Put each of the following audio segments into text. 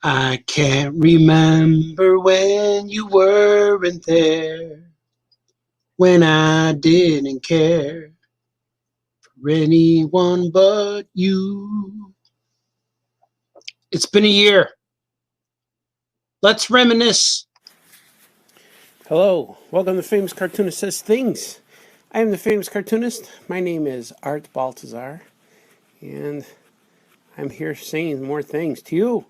I can't remember when you weren't there, when I didn't care for anyone but you. It's been a year. Let's reminisce. Hello, welcome to Famous Cartoonist Says Things. I am the famous cartoonist. My name is Art Baltazar, and I'm here saying more things to you.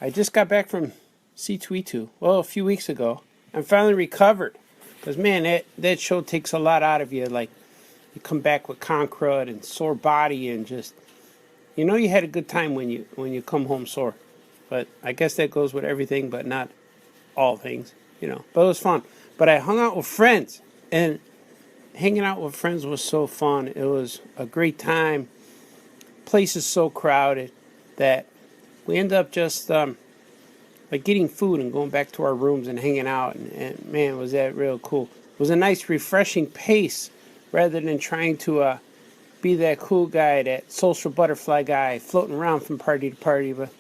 I just got back from C2E2, a few weeks ago. I'm finally recovered. Because, man, that show takes a lot out of you. Like, you come back with crud and sore body and just, you had a good time when you come home sore. But I guess that goes with everything, but not all things, But it was fun. But I hung out with friends, and hanging out with friends was so fun. It was a great time. Place is so crowded that we end up just like getting food and going back to our rooms and hanging out. And man, was that real cool. It was a nice, refreshing pace rather than trying to be that cool guy, that social butterfly guy floating around from party to party. But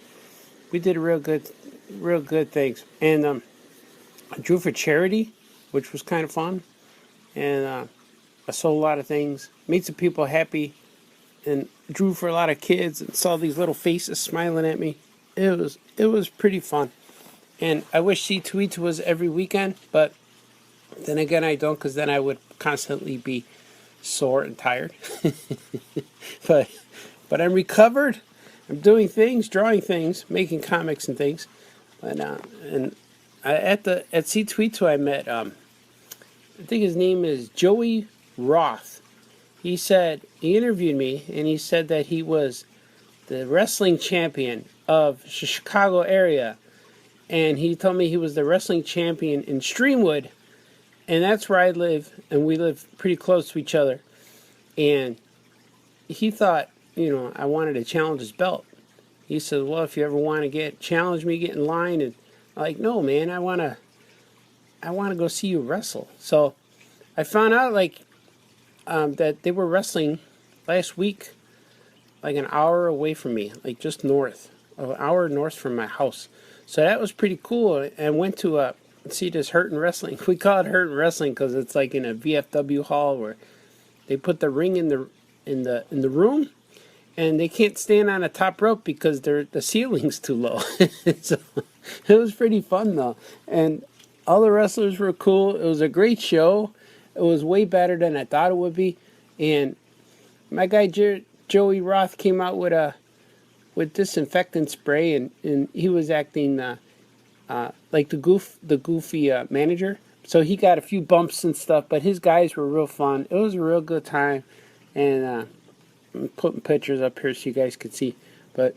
we did real good things. And I drew for charity, which was kind of fun. And I sold a lot of things, made some people happy, and drew for a lot of kids and saw these little faces smiling at me. It was pretty fun. And I wish C2E2 was every weekend, but then again I don't, because then I would constantly be sore and tired. but I'm recovered. I'm doing things, drawing things, making comics and things. At C2E2 I met I think his name is Joey Roth. He interviewed me, and he said that he was the wrestling champion of Chicago area. And he told me he was the wrestling champion in Streamwood, and that's where I live, and we live pretty close to each other. And he thought, I wanted to challenge his belt. He said, well, if you ever want to challenge me, get in line. And I'm like, no, man, I want to go see you wrestle. So I found out that they were wrestling last week, like an hour away from me, like just north, an hour north from my house. So that was pretty cool. I went to see this Hurtin' Wrestling. We call it Hurtin' Wrestling because it's like in a VFW hall where they put the ring in the room, and they can't stand on the top rope because the ceiling's too low. So it was pretty fun though, and all the wrestlers were cool. It was a great show. It was way better than I thought it would be, and my guy Joey Roth came out with disinfectant spray, and he was acting like the goofy manager. So he got a few bumps and stuff, but his guys were real fun. It was a real good time, and I'm putting pictures up here so you guys could see. But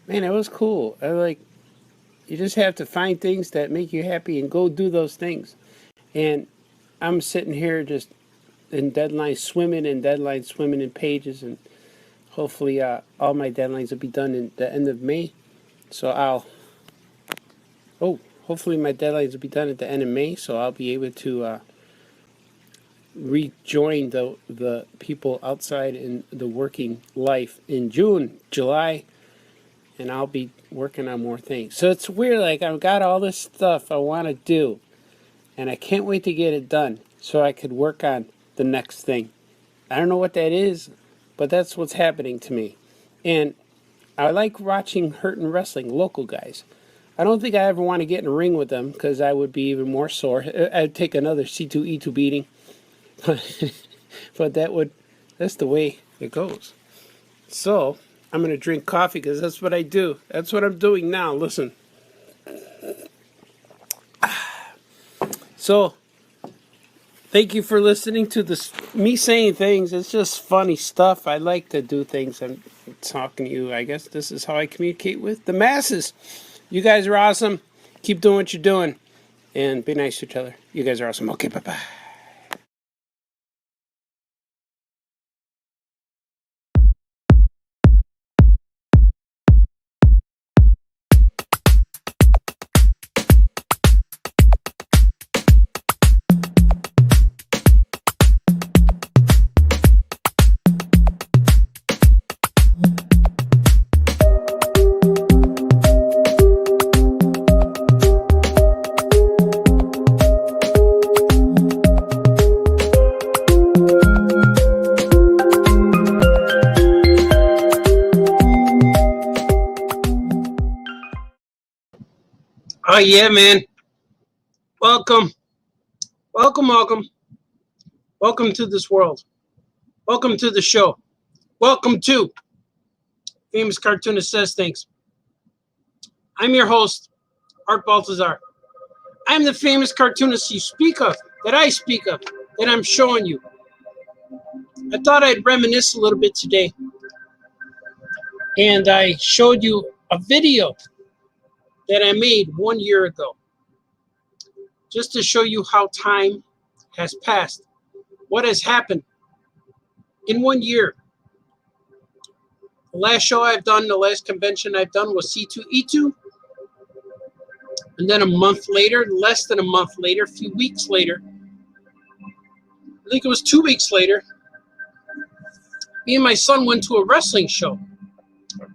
man, it was cool. You just have to find things that make you happy and go do those things. And I'm sitting here just in deadlines, swimming in pages, and hopefully all my deadlines will be done in the end of May. So hopefully my deadlines will be done at the end of May, so I'll be able to rejoin the people outside in the working life in June, July, and I'll be working on more things. So it's weird, like I've got all this stuff I want to do, and I can't wait to get it done so I could work on the next thing. I don't know what that is, but that's what's happening to me. And I like watching Hurtin' Wrestling, local guys. I don't think I ever want to get in a ring with them because I would be even more sore. I'd take another C2E2 beating. But that's the way it goes. So I'm going to drink coffee because that's what I do. That's what I'm doing now. Listen. So thank you for listening to this, me saying things. It's just funny stuff. I like to do things. I'm talking to you. I guess this is how I communicate with the masses. You guys are awesome. Keep doing what you're doing. And be nice to each other. You guys are awesome. Okay, bye-bye. Oh yeah, man. Welcome. Welcome to this world. Welcome to the show. Welcome to Famous Cartoonist Says Things. I'm your host, Art Baltazar. I'm the famous cartoonist you speak of, that I speak of, that I'm showing you. I thought I'd reminisce a little bit today. And I showed you a video that I made 1 year ago. Just to show you how time has passed. What has happened in 1 year. The last show I've done, the last convention I've done was C2E2. And then a month later, less than a month later, a few weeks later, I think it was 2 weeks later, me and my son went to a wrestling show.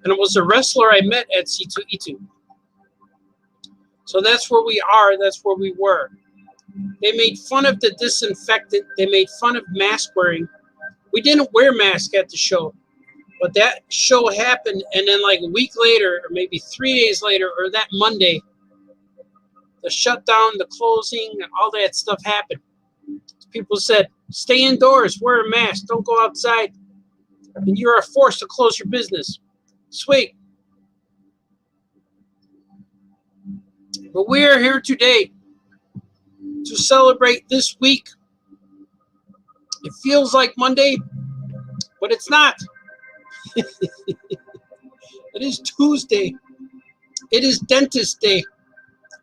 And it was a wrestler I met at C2E2. So that's where we are, that's where we were. They made fun of the disinfectant, they made fun of mask wearing. We didn't wear masks at the show. But that show happened, and then like a week later, or maybe 3 days later, or that Monday, the shutdown, the closing, and all that stuff happened. People said, stay indoors, wear a mask, don't go outside, and you are forced to close your business. Sweet. But we are here today to celebrate this week. It feels like Monday, but it's not. It is Tuesday. It is dentist day.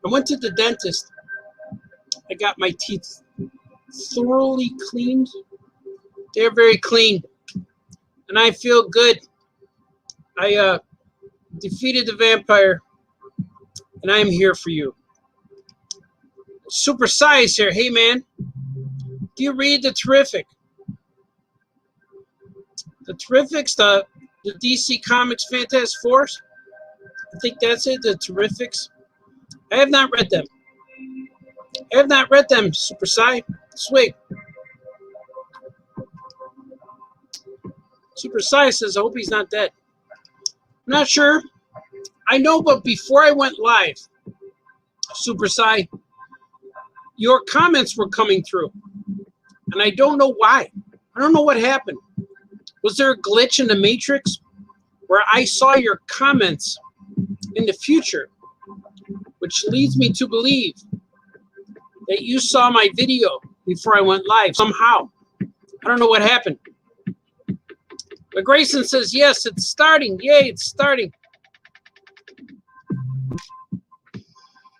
I went to the dentist. I got my teeth thoroughly cleaned. They're very clean. And I feel good. I defeated the vampire. And I am here for you. Super Size here. Hey, man. Do you read the Terrific? The Terrifics, the DC Comics Fantastic Fours? I think that's it, the Terrifics. I have not read them. Super Sai. Sweet. Super Sai says, I hope he's not dead. I'm not sure. I know, but before I went live, Super Sai, your comments were coming through. And I don't know why. I don't know what happened. Was there a glitch in the Matrix where I saw your comments in the future, which leads me to believe that you saw my video before I went live somehow. I don't know what happened. But Grayson says, yes, it's starting. Yay, it's starting.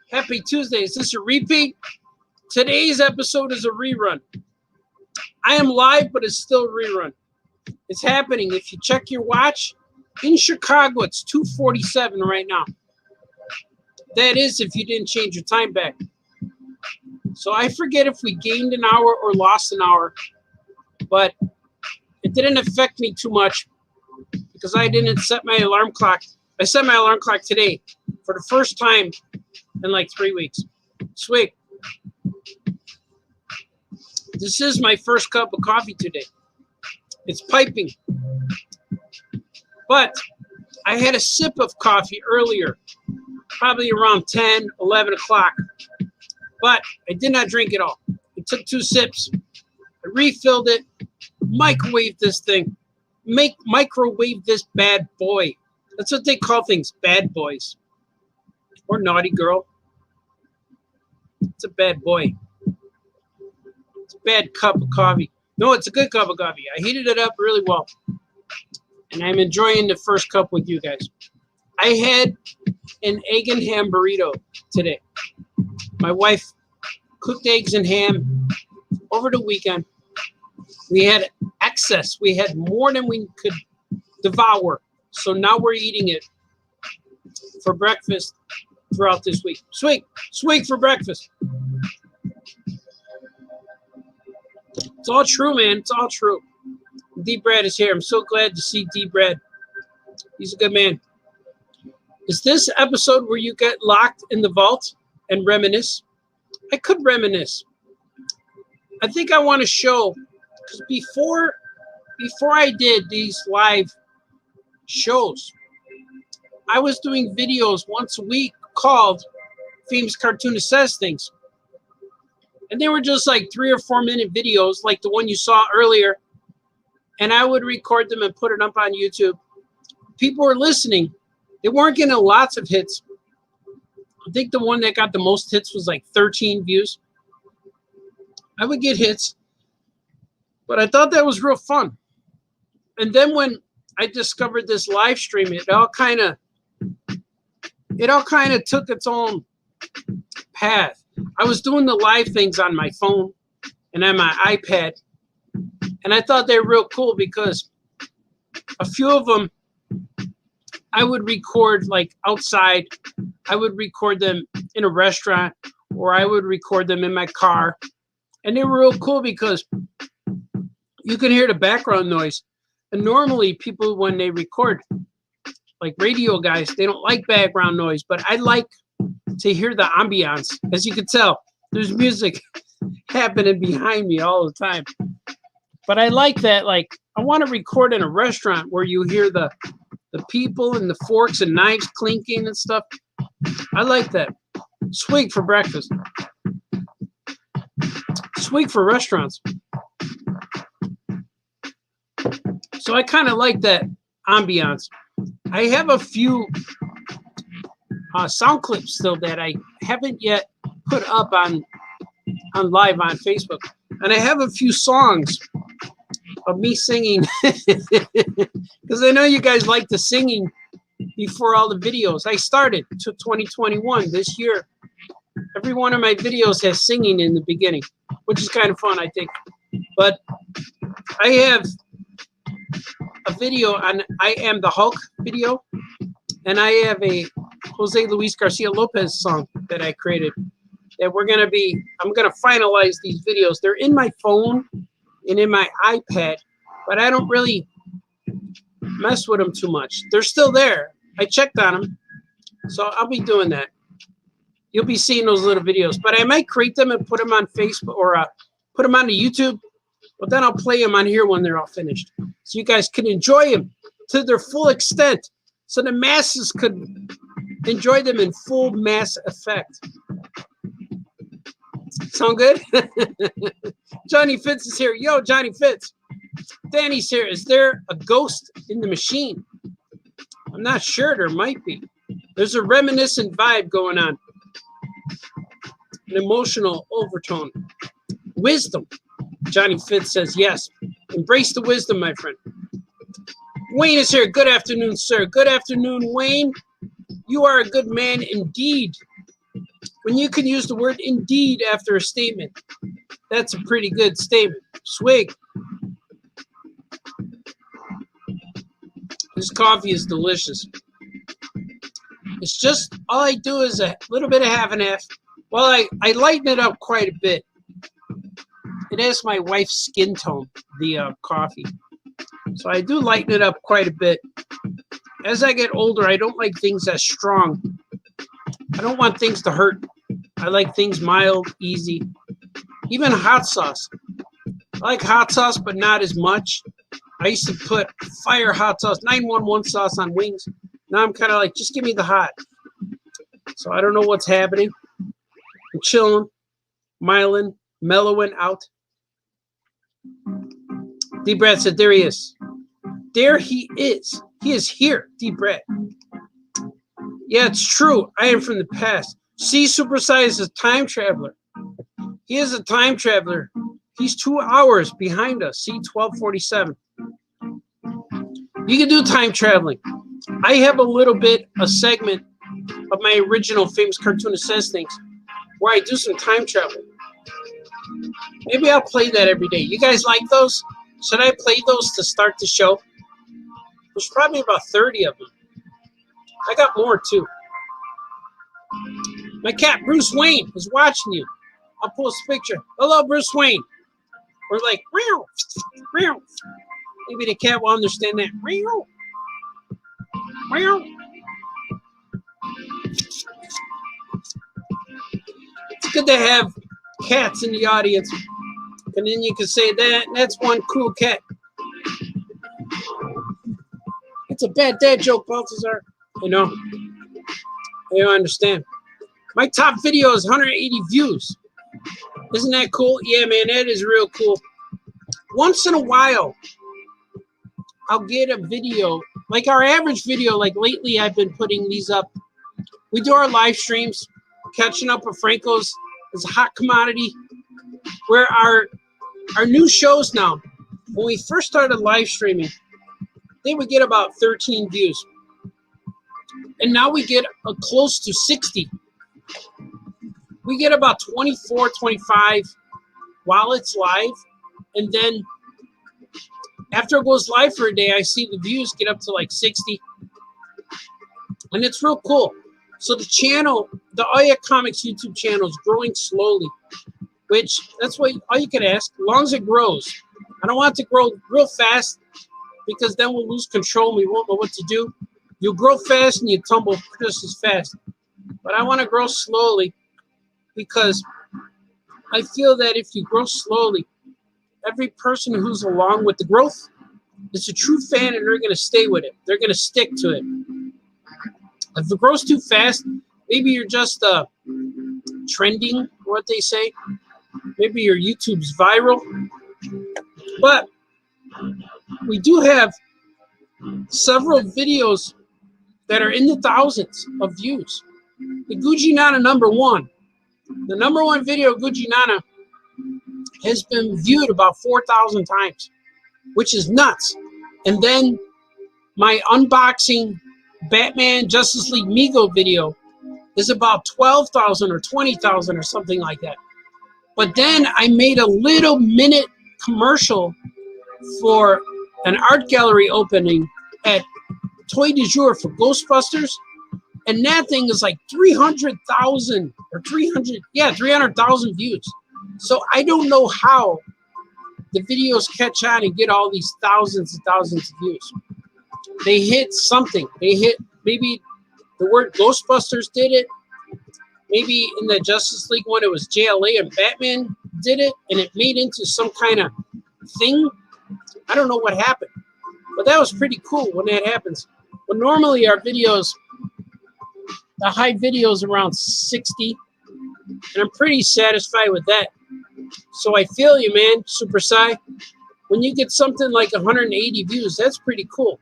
Happy Tuesday. Is this a repeat? Today's episode is a rerun. I am live, but it's still a rerun. It's happening. If you check your watch, in Chicago, it's 2:47 right now. That is if you didn't change your time back. So I forget if we gained an hour or lost an hour, but it didn't affect me too much because I didn't set my alarm clock. I set my alarm clock today for the first time in like 3 weeks. Sweet. This is my first cup of coffee today. It's piping. But I had a sip of coffee earlier, probably around 10, 11 o'clock. But I did not drink it all. I took 2 sips. I refilled it, microwaved this thing. Microwave this bad boy. That's what they call things, bad boys. Or naughty girl. It's a bad boy. It's a bad cup of coffee. No, it's a good cup of coffee. I heated it up really well. And I'm enjoying the first cup with you guys. I had an egg and ham burrito today. My wife cooked eggs and ham over the weekend. We had excess. We had more than we could devour. So now we're eating it for breakfast throughout this week. Sweet for breakfast. It's all true, man. It's all true. D. Brad is here. I'm so glad to see D. Brad. He's a good man. Is this episode where you get locked in the vault and reminisce? I could reminisce. I think I want to show, because before I did these live shows, I was doing videos once a week called Famous Cartoonist Says Things. And they were just like 3 or 4 minute videos like the one you saw earlier. And I would record them and put it up on YouTube. People were listening. They weren't getting lots of hits. I think the one that got the most hits was like 13 views. I would get hits, but I thought that was real fun. And then when I discovered this live stream, it all kind of took its own path. I was doing the live things on my phone and on my iPad, and I thought they were real cool because a few of them I would record like outside. I would record them in a restaurant, or I would record them in my car. And they were real cool because you can hear the background noise. And normally people, when they record, like radio guys, they don't like background noise, but I like to hear the ambiance. As you can tell, there's music happening behind me all the time. But I like that, like, I want to record in a restaurant where you hear the people and the forks and knives clinking and stuff. I like that. Swig for breakfast. Swig for restaurants. So I kind of like that ambiance. I have a few sound clips still that I haven't yet put up on live on Facebook. And I have a few songs of me singing because I know you guys like the singing before all the videos. I started to 2021 this year. Every one of my videos has singing in the beginning, which is kind of fun, I think. But I have a video on I Am the Hulk video, and I have a Jose Luis Garcia Lopez song that I created that I'm gonna finalize these videos. They're in my phone and in my iPad, but I don't really mess with them too much. They're still there. I checked on them, so I'll be doing that. You'll be seeing those little videos, but I might create them and put them on Facebook or put them on the YouTube, but then I'll play them on here when they're all finished, so you guys can enjoy them to their full extent, so the masses could enjoy them in full mass effect. Sound good? Johnny Fitz is here. Yo, Johnny Fitz. Danny's here. Is there a ghost in the machine? I'm not sure. There might be. There's a reminiscent vibe going on. An emotional overtone. Wisdom. Johnny Fitz says yes. Embrace the wisdom, my friend. Wayne is here. Good afternoon, sir. Good afternoon, Wayne. You are a good man indeed. When you can use the word indeed after a statement, that's a pretty good statement. Swig. This coffee is delicious. It's just, all I do is a little bit of half and half. Well, I lighten it up quite a bit. It has my wife's skin tone, the coffee. So I do lighten it up quite a bit. As I get older, I don't like things as strong. I don't want things to hurt. I like things mild, easy. Even hot sauce. I like hot sauce, but not as much. I used to put fire hot sauce, 911 sauce on wings. Now I'm kind of like, just give me the hot. So I don't know what's happening. I'm chilling, mellowing out. D. Brad said, there he is. There he is. He is here, D. Brad. Yeah, it's true. I am from the past. C. Supersize is a time traveler. He is a time traveler. He's 2 hours behind us. C. 1247. You can do time traveling. I have a segment of my original Famous Cartoonist Says Things where I do some time travel. Maybe I'll play that every day. You guys like those? Should I play those to start the show? There's probably about 30 of them. I got more too. My cat Bruce Wayne is watching you. I'll post a picture. Hello, Bruce Wayne. We're like, meow, meow. Maybe the cat will understand that. Meow, meow. It's good to have cats in the audience. And then you can say that's one cool cat. It's a bad dad joke, Balthazar. You know, I don't understand. My top video is 180 views. Isn't that cool? Yeah, man, that is real cool. Once in a while, I'll get a video, like our average video, like lately I've been putting these up. We do our live streams. Catching up with Franco's is a hot commodity. Where our new shows now, when we first started live streaming, they would get about 13 views. And now we get close to 60. We get about 24, 25 while it's live. And then after it goes live for a day, I see the views get up to like 60. And it's real cool. So the channel, the Aya Comics YouTube channel is growing slowly, which that's what all you can ask, as long as it grows. I don't want it to grow real fast because then we'll lose control and we won't know what to do. You'll grow fast and you tumble just as fast. But I want to grow slowly because I feel that if you grow slowly, every person who's along with the growth is a true fan and they're going to stay with it. They're going to stick to it. If it grows too fast, maybe you're just trending, what they say. Maybe your YouTube's viral. But we do have several videos that are in the thousands of views. The Gucci Nana #1. The #1 video of Gucci Nana has been viewed about 4,000 times, which is nuts. And then my unboxing Batman Justice League Mego video is about 12,000 or 20,000 or something like that. But then I made a little minute commercial for an art gallery opening at Toy du Jour for Ghostbusters, and that thing is like 300,000 or 300,000 views. So I don't know how the videos catch on and get all these thousands and thousands of views. They hit something. They hit, maybe the word Ghostbusters did it. Maybe in the Justice League one, it was JLA and Batman did it, and it made into some kind of thing. I don't know what happened, but that was pretty cool when that happens. But normally our videos, the high video is around 60, and I'm pretty satisfied with that. So I feel you, man, Super Sai. When you get something like 180 views, that's pretty cool.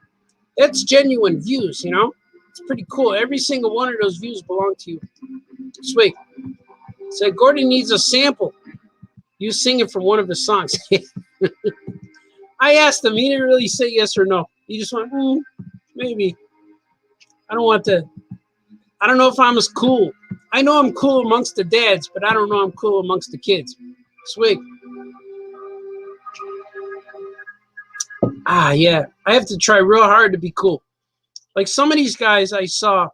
That's genuine views, you know? It's pretty cool. Every single one of those views belong to you. Sweet. Said Gordon needs a sample. You sing it from one of his songs. I asked him. He didn't really say yes or no. He just went, maybe. I don't want to. I don't know if I'm as cool. I know I'm cool amongst the dads, but I don't know I'm cool amongst the kids. Sweet. Ah, yeah. I have to try real hard to be cool. Like some of these guys I saw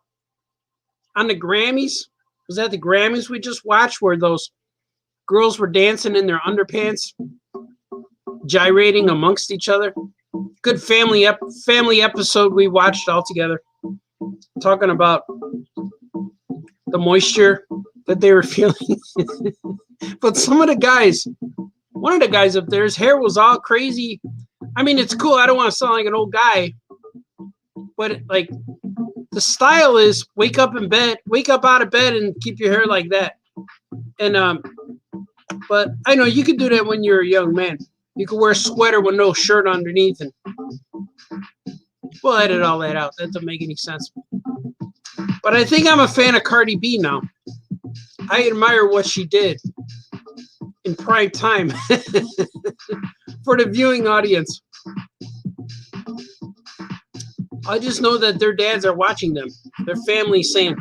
on the Grammys. Was that the Grammys we just watched where those girls were dancing in their underpants, gyrating amongst each other? Good family episode we watched all together, talking about the moisture that they were feeling. But some of the guys, one of the guys up there, his hair was all crazy. I mean, it's cool. I don't want to sound like an old guy, but like the style is wake up out of bed and keep your hair like that. And but I know you could do that when you're a young man. You could wear a sweater with no shirt underneath, and we'll edit all that out. That doesn't make any sense. But I think I'm a fan of Cardi B now. I admire what she did in prime time for the viewing audience. I just know that their dads are watching them. Their family saying,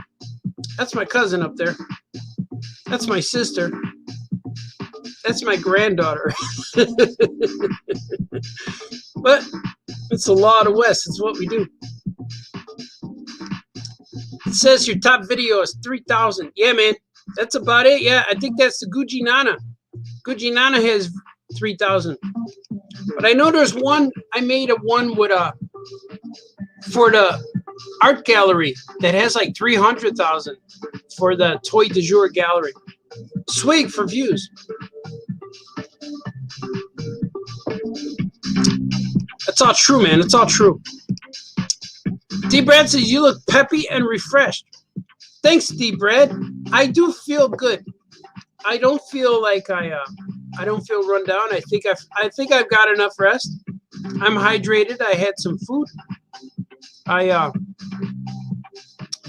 that's my cousin up there. That's my sister. That's my granddaughter. But it's the law of the West. It's what we do. It says your top video is 3,000. Yeah, man. That's about it. Yeah, I think that's the Gucci Nana. Gucci Nana has 3,000. But I know there's one. I made a one with for the art gallery that has like 300,000 for the Toy du Jour gallery. Swig for views. That's all true, man. It's all true. D. Brad says you look peppy and refreshed. Thanks, D-Bread. I do feel good. I don't feel like I don't feel run down. I think I've got enough rest. I'm hydrated. I had some food.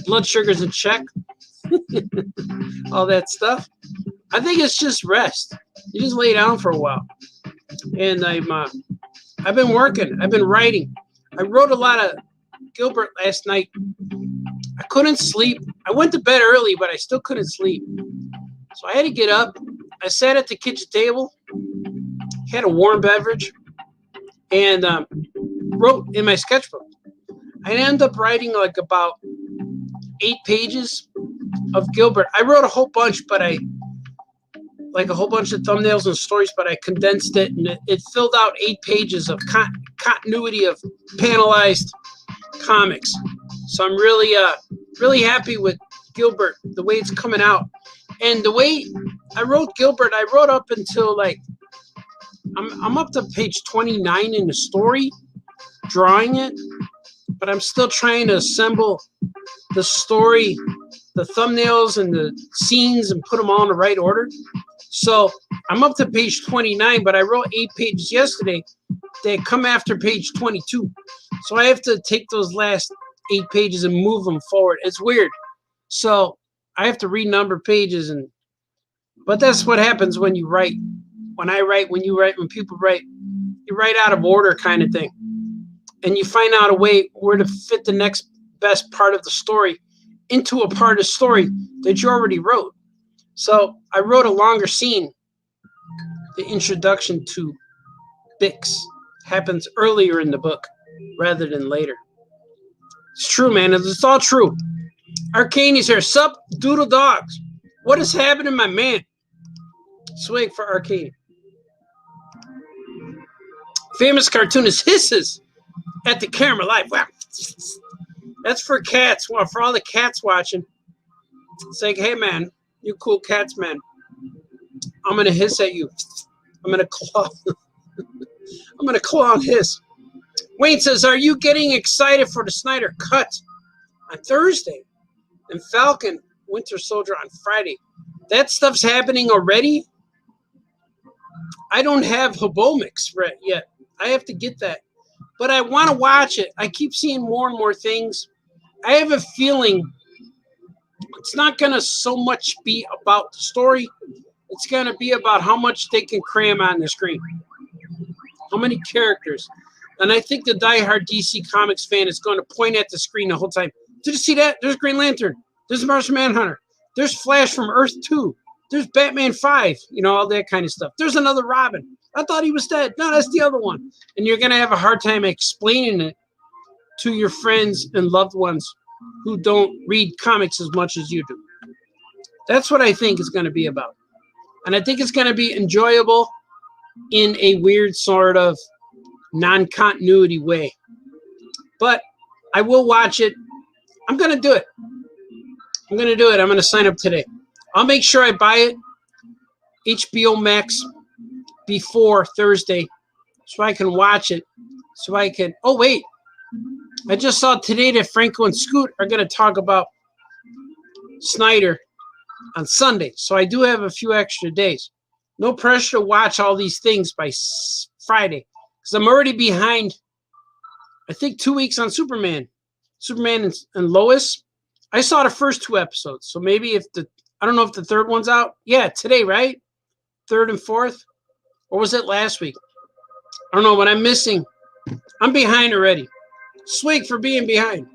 Blood sugar's in check. All that stuff. I think it's just rest. You just lay down for a while. And I've been working. I've been writing. I wrote a lot of Gilbert last night. I couldn't sleep. I went to bed early, but I still couldn't sleep. So I had to get up. I sat at the kitchen table, had a warm beverage, and wrote in my sketchbook. I ended up writing like about 8 pages of Gilbert. I wrote a whole bunch, but like a whole bunch of thumbnails and stories, but I condensed it, and it filled out 8 pages of continuity of panelized comics. So I'm really happy with Gilbert, the way it's coming out. And the way I wrote Gilbert, I wrote up until like, I'm up to page 29 in the story, drawing it, but I'm still trying to assemble the story, the thumbnails and the scenes and put them all in the right order. So I'm up to page 29, but I wrote 8 pages yesterday that come after page 22. So I have to take those last 8 pages and move them forward. It's weird. So I have to renumber pages, but that's what happens when you write. When I write, when you write, when people write, you write out of order kind of thing. And you find out a way where to fit the next best part of the story into a part of the story that you already wrote. So I wrote a longer scene. The introduction to Bix happens earlier in the book rather than later. It's true, man. It's all true. Arcane is here. Sup, Doodle Dogs. What is happening, my man? Swig for Arcane. Famous cartoonist hisses at the camera live. Wow. That's for cats. Well, for all the cats watching. It's like, hey, man, you cool cats, man. I'm going to hiss at you. I'm going to claw. I'm going to claw and hiss. Wayne says, are you getting excited for the Snyder Cut on Thursday? And Falcon Winter Soldier on Friday. That stuff's happening already? I don't have Hobomix yet. I have to get that. But I want to watch it. I keep seeing more and more things. I have a feeling it's not going to so much be about the story. It's going to be about how much they can cram on the screen. How many characters. And I think the diehard DC Comics fan is going to point at the screen the whole time. Did you see that? There's Green Lantern. There's Martian Manhunter. There's Flash from Earth 2. There's Batman 5. You know, all that kind of stuff. There's another Robin. I thought he was dead. No, that's the other one. And you're going to have a hard time explaining it to your friends and loved ones who don't read comics as much as you do. That's what I think it's going to be about. And I think it's going to be enjoyable in a weird sort of non-continuity way. But I will watch it. I'm going to do it. I'm going to do it. I'm going to sign up today. I'll make sure I buy it, HBO Max, before Thursday so I can watch it. So I can, oh, wait. I just saw today that Franco and Scoot are going to talk about Snyder on Sunday. So I do have a few extra days. No pressure to watch all these things by Friday because I'm already behind, I think, 2 weeks on Superman and Lois. I saw the first 2 episodes. So maybe I don't know if the third one's out. Yeah, today, right? 3rd and 4th? Or was it last week? I don't know what I'm missing. I'm behind already. Swig for being behind.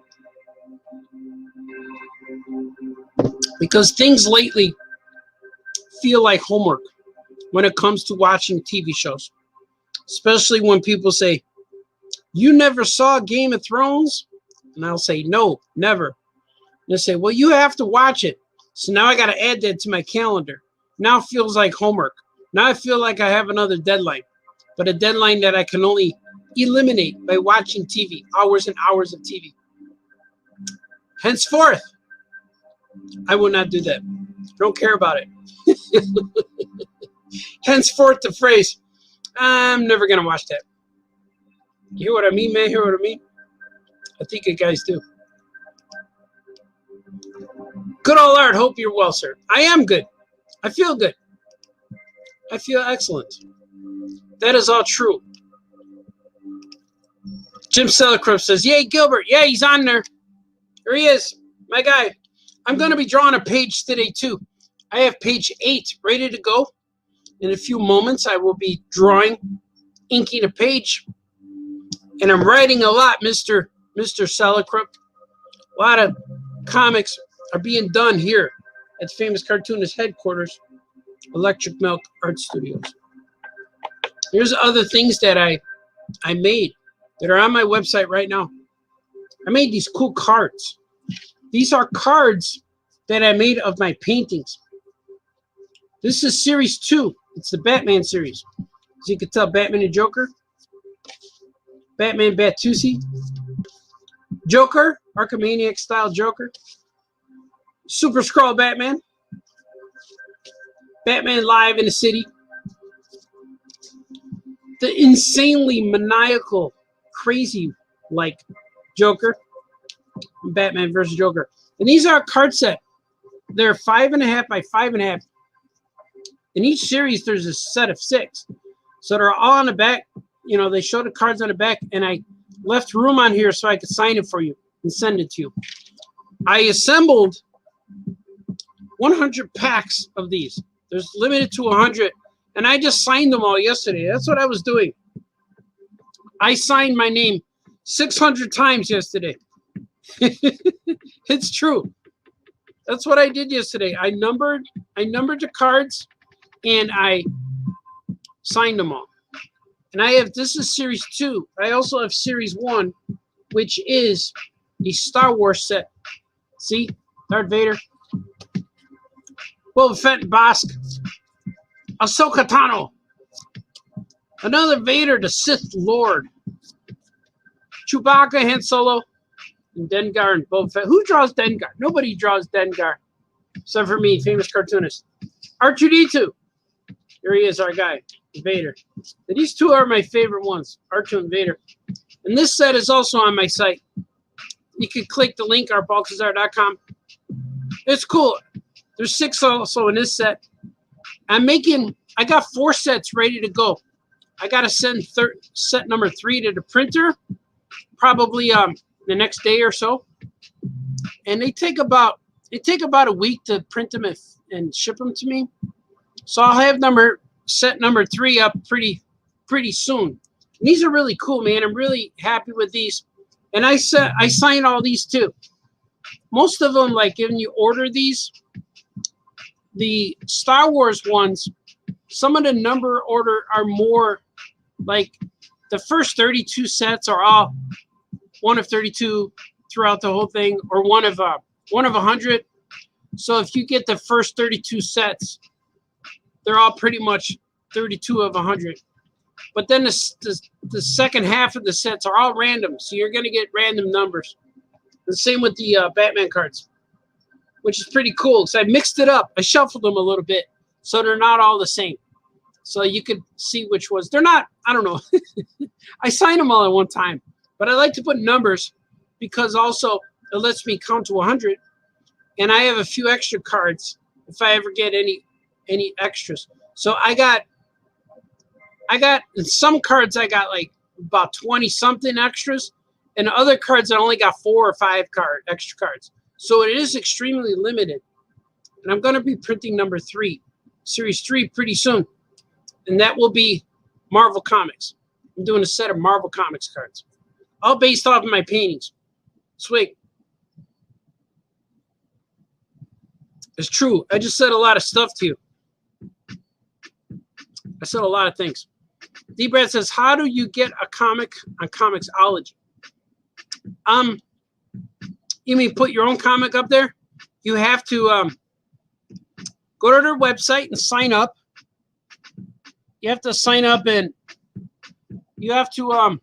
Because things lately feel like homework when it comes to watching TV shows. Especially when people say, you never saw Game of Thrones? And I'll say, no, never. And they say, well, you have to watch it. So now I got to add that to my calendar. Now it feels like homework. Now I feel like I have another deadline. But a deadline that I can only eliminate by watching TV. Hours and hours of TV. Henceforth, I will not do that. I don't care about it. Henceforth the phrase, I'm never going to watch that. You hear what I mean, man? Hear what I mean? I think you guys do. Good old Art. Hope you're well, sir. I am good. I feel good. I feel excellent. That is all true. Jim Sellecroft says, yay, Gilbert. Yeah, he's on there. There he is, my guy. I'm going to be drawing a page today, too. I have page 8 ready to go. In a few moments, I will be drawing, inking a page. And I'm writing a lot, Mr. Sellecroft. A lot of comics are being done here at Famous Cartoonist headquarters, Electric Milk Art Studios. Here's other things that I made that are on my website right now. I made these cool cards. These are cards that I made of my paintings. This is series 2. It's the Batman series. As you can tell, Batman and Joker. Batman Batusi. Joker, Archimaniac style Joker. Super Skrull Batman. Batman live in the city. The insanely maniacal, crazy like Joker. Batman versus Joker. And these are a card set. They're 5.5 by 5.5. In each series, there's a set of 6. So they're all on the back. You know, they show the cards on the back, and I left room on here so I could sign it for you and send it to you. I assembled 100 packs of these. There's limited to 100, and I just signed them all yesterday. That's what I was doing. I signed my name 600 times yesterday. It's true. That's what I did yesterday. I numbered the cards, and I signed them all. And I have, this is series 2. I also have series 1, which is the Star Wars set. See? Darth Vader. Boba Fett and Bosk. Ahsoka Tano. Another Vader, the Sith Lord. Chewbacca, Han Solo, and Dengar and Boba Fett. Who draws Dengar? Nobody draws Dengar. Except for me, Famous Cartoonist. R2-D2. Here he is, our guy, Vader. And these two are my favorite ones, R2 and Vader. And this set is also on my site. You can click the link, artbalcazar.com. It's cool. There's 6 also in this set. I got 4 sets ready to go. I got to send set number 3 to the printer, probably the next day or so. And they take about a week to print them and ship them to me. So I'll have set number 3 up pretty soon. And these are really cool, man. I'm really happy with these. And I signed all these too. Most of them, like when you order these, the Star Wars ones, some of the number order are more like the first 32 sets are all 1 of 32 throughout the whole thing, or 1 of 100. So if you get the first 32 sets, they're all pretty much 32 of 100. But then the second half of the sets are all random, so you're going to get random numbers. The same with the Batman cards, which is pretty cool because I mixed it up. I shuffled them a little bit, so they're not all the same. So you could see which ones. They're not, I don't know. I signed them all at one time, but I like to put numbers because also it lets me count to 100. And I have a few extra cards if I ever get any extras. So I got in some cards I got like about 20 something extras, and other cards I only got 4 or 5 extra cards. So it is extremely limited. And I'm going to be printing number 3, series 3 pretty soon. And that will be Marvel Comics. I'm doing a set of Marvel Comics cards, all based off of my paintings. Sweet. It's true. I just said a lot of stuff to you. I said a lot of things. D-Brad says, how do you get a comic on Comicsology? You mean put your own comic up there? You have to go to their website and sign up. You have to sign up, and you have to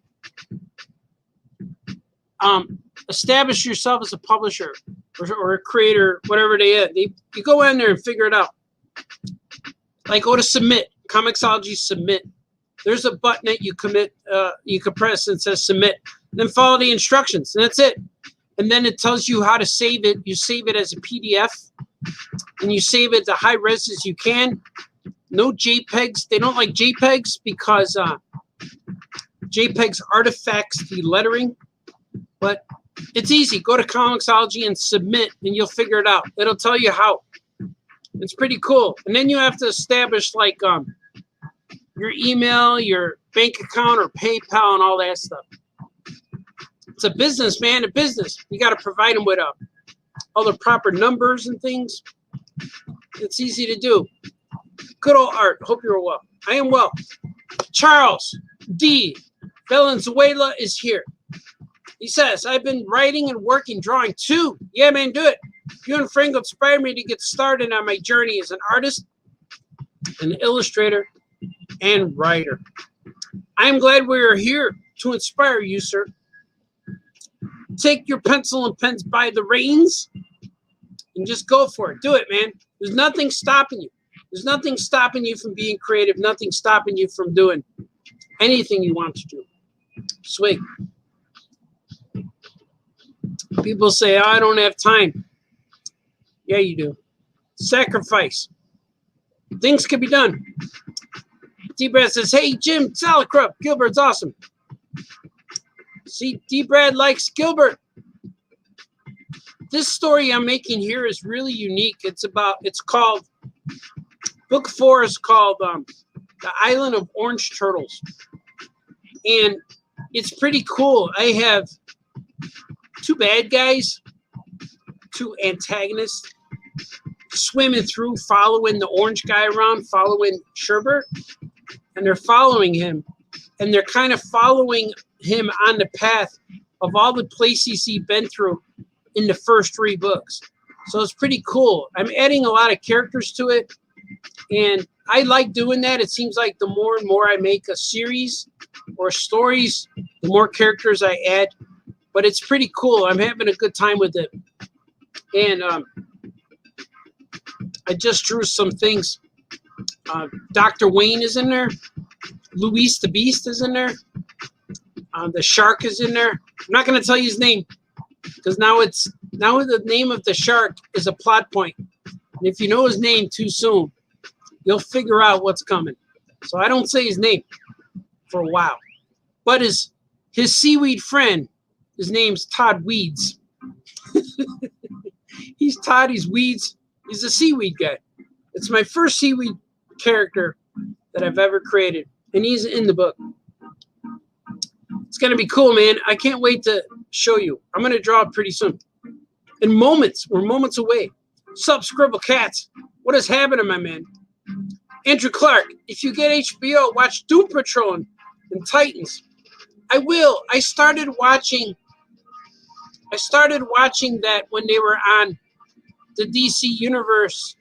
establish yourself as a publisher or a creator, whatever you go in there and figure it out. Like go to submit, Comicsology submit. There's a button that you can press and says submit. Then follow the instructions, and that's it. and then it tells you how to save it. You save it as a PDF, and you save it to high res as you can. No JPEGs. They don't like JPEGs because JPEGs artifacts the lettering, but it's easy. Go to Comixology and submit, and you'll figure it out. It'll tell you how. It's pretty cool. And then you have to establish like your email, your bank account, or PayPal, and all that stuff. It's a business, man, a business. You got to provide them with all the proper numbers and things. It's easy to do. Good old art. Hope you're well. I am well. Charles D. Valenzuela is here. He says, I've been writing and working, drawing too. Yeah, man, do it. You and Frank inspired me to get started on my journey as an artist, an illustrator, and writer. I am glad we are here to inspire you, sir. Take your pencil and pens by the reins and just go for it. Do it, man. There's nothing stopping you. There's nothing stopping you from being creative, nothing stopping you from doing anything you want to do. Sweet. People say, oh, I don't have time. Yeah, you do. Sacrifice. Things can be done. D-Brad says, hey, Jim, sauerkraut. Gilbert's awesome. See, D-Brad likes Gilbert. This story I'm making here is really unique. It's called, book 4 is called The Island of Orange Turtles. And it's pretty cool. I have 2 bad guys, 2 antagonists, swimming through, following the orange guy around, following Sherbert, and they're following him, and they're kind of following him on the path of all the places he's been through in the first 3 books. So it's pretty cool. I'm adding a lot of characters to it, and I like doing that. It seems like the more and more I make a series or stories, the more characters I add. But it's pretty cool. I'm having a good time with it. And I just drew some things. Dr. Wayne is in there. Luis the Beast is in there. The shark is in there. I'm not going to tell you his name because now the name of the shark is a plot point. And if you know his name too soon, you'll figure out what's coming. So I don't say his name for a while. But his seaweed friend, his name's Todd Weeds. He's Todd, he's Weeds. He's a seaweed guy. It's my first seaweed character that I've ever created. And he's in the book. It's going to be cool, man. I can't wait to show you. I'm going to draw it pretty soon. In moments. We're moments away. Sup, Scribble Cats? What is happening, my man? Andrew Clark, if you get HBO, watch Doom Patrol and Titans. I will. I started watching that when they were on the DC Universe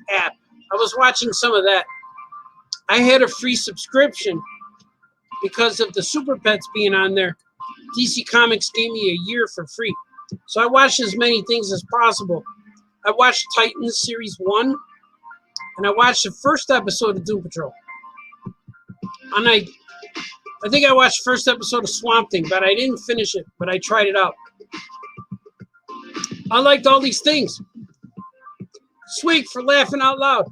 app. I was watching some of that. I had a free subscription because of the Super Pets being on there. DC Comics gave me a year for free. So I watched as many things as possible. I watched Titans Series 1, and I watched the first episode of Doom Patrol. And I think I watched the first episode of Swamp Thing, but I didn't finish it, but I tried it out. I liked all these things. Sweet for laughing out loud.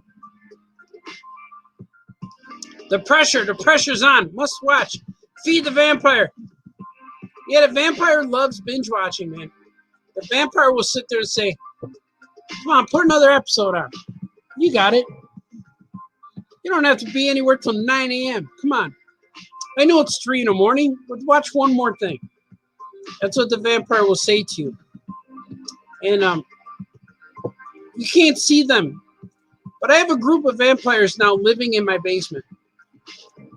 The pressure's on. Must watch. Feed the Vampire. Yeah, the vampire loves binge watching, man. The vampire will sit there and say, come on, put another episode on. You got it. You don't have to be anywhere till 9 a.m. Come on. I know it's 3 in the morning, but watch one more thing. That's what the vampire will say to you. And you can't see them. But I have a group of vampires now living in my basement.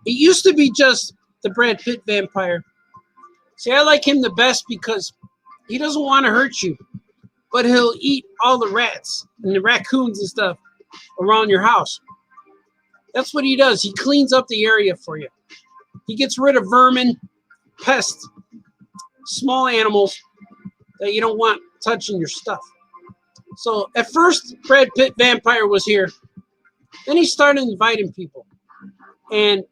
It used to be just the Brad Pitt vampire. See, I like him the best because he doesn't want to hurt you, but he'll eat all the rats and the raccoons and stuff around your house. That's what he does. He cleans up the area for you. He gets rid of vermin, pests, small animals that you don't want touching your stuff. So at first, Brad Pitt vampire was here. Then he started inviting people. And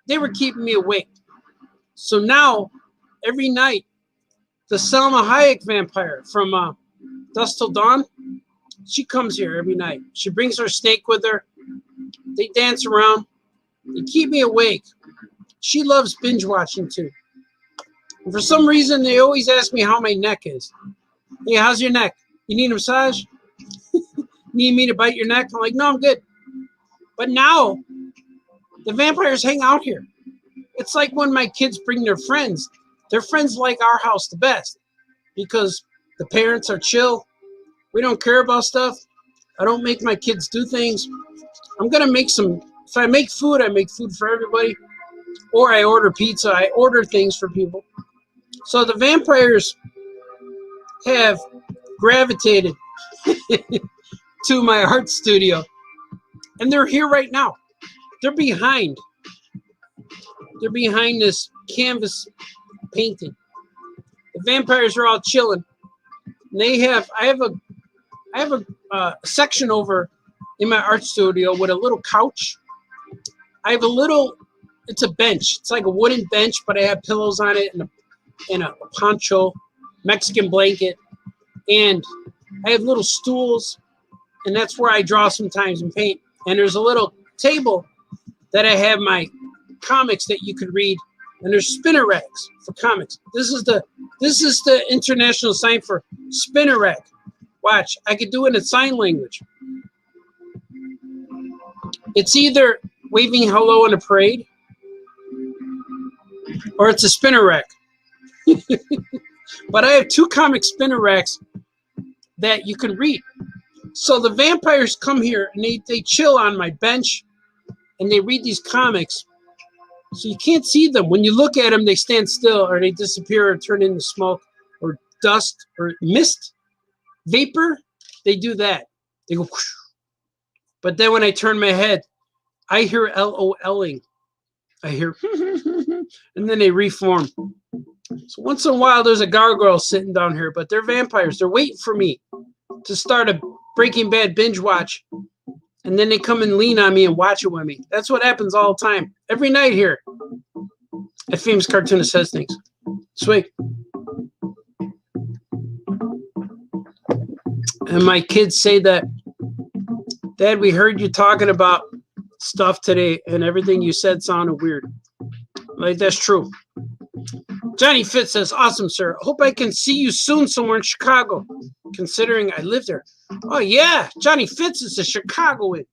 they were keeping me awake. So now, every night, the Selma Hayek vampire from Dusk Till Dawn. She comes here every night. She brings her snake with her. They dance around. They keep me awake. She loves binge watching too. And for some reason, they always ask me how my neck is. Hey, how's your neck? You need a massage? Need me to bite your neck? I'm like, no, I'm good. But now, the vampires hang out here. It's like when my kids bring their friends. Their friends like our house the best because the parents are chill. We don't care about stuff. I don't make my kids do things. I'm going to make some. If I make food, I make food for everybody. Or I order pizza. I order things for people. So the vampires have gravitated to my art studio. And they're here right now. They're behind. They're behind this canvas painting. The vampires are all chilling. And I have a section over in my art studio with a little couch. I have it's a bench. It's like a wooden bench, but I have pillows on it and a poncho, Mexican blanket. And I have little stools, and that's where I draw sometimes and paint. And there's a little table that I have my comics that you could read, and there's spinner racks for comics. This is the international sign for spinner rack. Watch, I could do it in sign language. It's either waving hello in a parade, or it's a spinner rack. But I have 2 comic spinner racks that you can read. So the vampires come here and they chill on my bench and they read these comics. So you can't see them. When you look at them, they stand still or they disappear or turn into smoke or dust or mist, vapor. They do that. They go whoosh. But then when I turn my head, I hear LOLing. I hear and then they reform. So once in a while, there's a gargoyle sitting down here, but they're vampires. They're waiting for me to start a Breaking Bad binge watch. And then they come and lean on me and watch it with me. That's what happens all the time. Every night here at Famous Cartoonist Says Things. Sweet. And my kids say that, Dad, we heard you talking about stuff today and everything you said sounded weird. Like, that's true. Johnny Fitz says, awesome, sir. Hope I can see you soon somewhere in Chicago, considering I live there. Oh, yeah. Johnny Fitz is a Chicagoan.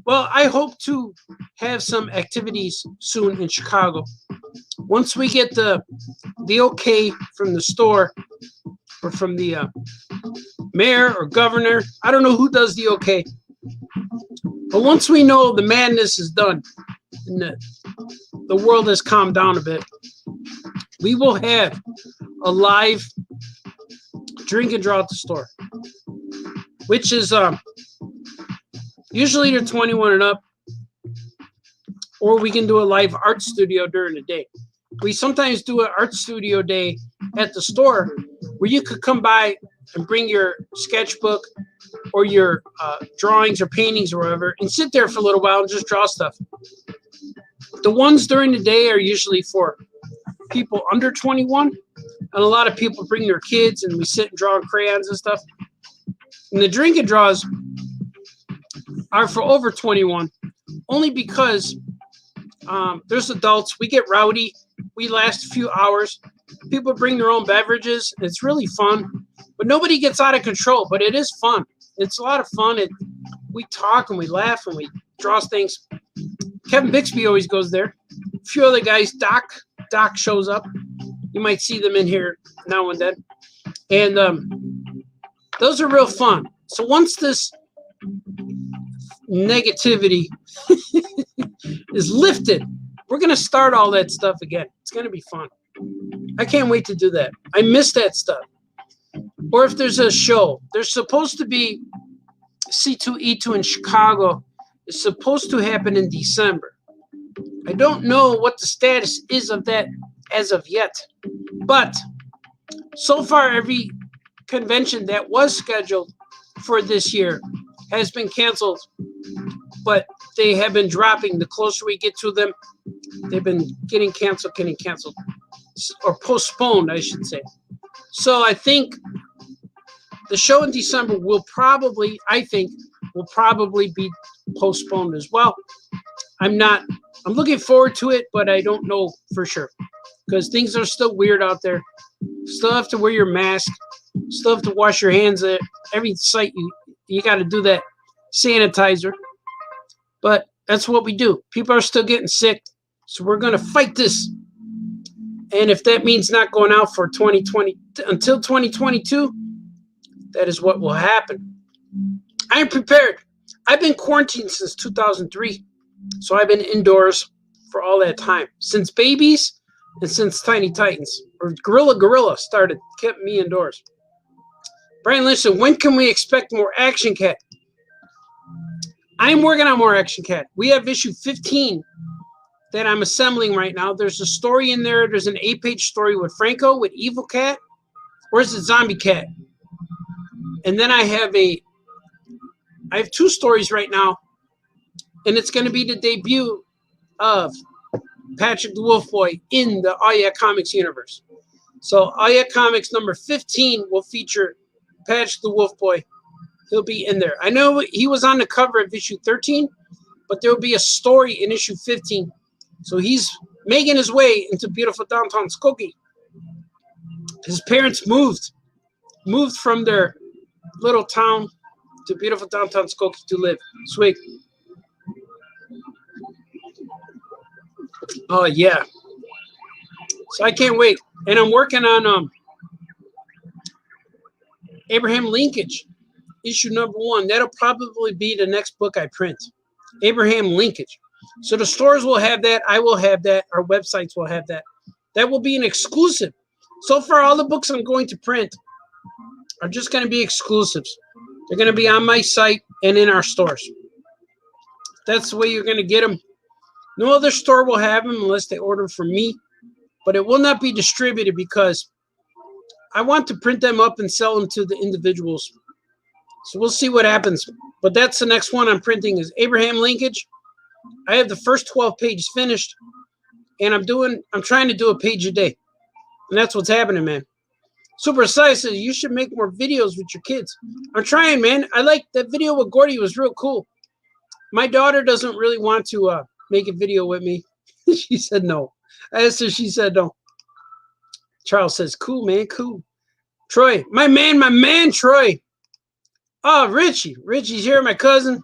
Well, I hope to have some activities soon in Chicago. Once we get the okay from the store or from the mayor or governor, I don't know who does the okay. But once we know the madness is done and the world has calmed down a bit, we will have a live drink and draw at the store, which is usually they're 21 and up, or we can do a live art studio during the day. We sometimes do an art studio day at the store where you could come by and bring your sketchbook or your drawings or paintings or whatever and sit there for a little while and just draw stuff. The ones during the day are usually for people under 21, and a lot of people bring their kids and we sit and draw crayons and stuff. And the drink and draws are for over 21, only because there's adults. We get rowdy. We last a few hours. People bring their own beverages. It's really fun, but nobody gets out of control. But it is fun. It's a lot of fun. We talk and we laugh and we draw things. Kevin Bixby always goes there. A few other guys. Doc shows up. You might see them in here now and then. And those are real fun. So once this negativity is lifted, we're going to start all that stuff again. It's going to be fun. I can't wait to do that. I miss that stuff. Or if there's a show, there's supposed to be C2E2 in Chicago. It's supposed to happen in December. I don't know what the status is of that as of yet. But so far, every convention that was scheduled for this year has been canceled. But they have been dropping. The closer we get to them, they've been getting canceled. Or postponed, I should say. So I think the show in December will probably, be postponed as well. I'm looking forward to it, but I don't know for sure because things are still weird out there. Still have to wear your mask. Still have to wash your hands at every site. You got to do that sanitizer. But that's what we do. People are still getting sick, so we're going to fight this. And if that means not going out for 2020 until 2022, that is what will happen. I am prepared. I've been quarantined since 2003, so I've been indoors for all that time. Since Babies and since Tiny Titans, or Gorilla started, kept me indoors. Brian Lynch said, when can we expect more Action Cat? I'm working on more Action Cat. We have issue 15 that I'm assembling right now. There's a story in there. There's an 8-page story with Franco, with Evil Cat. Where's the Zombie Cat? And then I have 2 stories right now, and it's going to be the debut of Patrick the Wolf Boy in the Oh Yeah Comics universe. So Oh Yeah Comics number 15 will feature Patrick the Wolf Boy. He'll be in there. I know he was on the cover of issue 13, but there will be a story in issue 15. So he's making his way into beautiful downtown Skokie. His parents moved from their little town to beautiful downtown Skokie to live. Sweet. Oh yeah. So I can't wait. And I'm working on Abraham Linkage, issue number 1. That'll probably be the next book I print. Abraham Linkage. So the stores will have that. I will have that. Our websites will have that. That will be an exclusive. So far, all the books I'm going to print are just going to be exclusives. They're going to be on my site and in our stores. That's the way you're going to get them. No other store will have them unless they order from me. But it will not be distributed because I want to print them up and sell them to the individuals. So we'll see what happens. But that's the next one I'm printing is Abraham Linkage. I have the first 12 pages finished. And I'm trying to do a page a day. And that's what's happening, man. Super Size says you should make more videos with your kids. I'm trying, man. I like that video with Gordy. It was real cool. My daughter doesn't really want to make a video with me. She said no. I asked her. She said no. Charles says, cool, man, cool. Troy, my man, Troy. Oh, Richie's here, my cousin.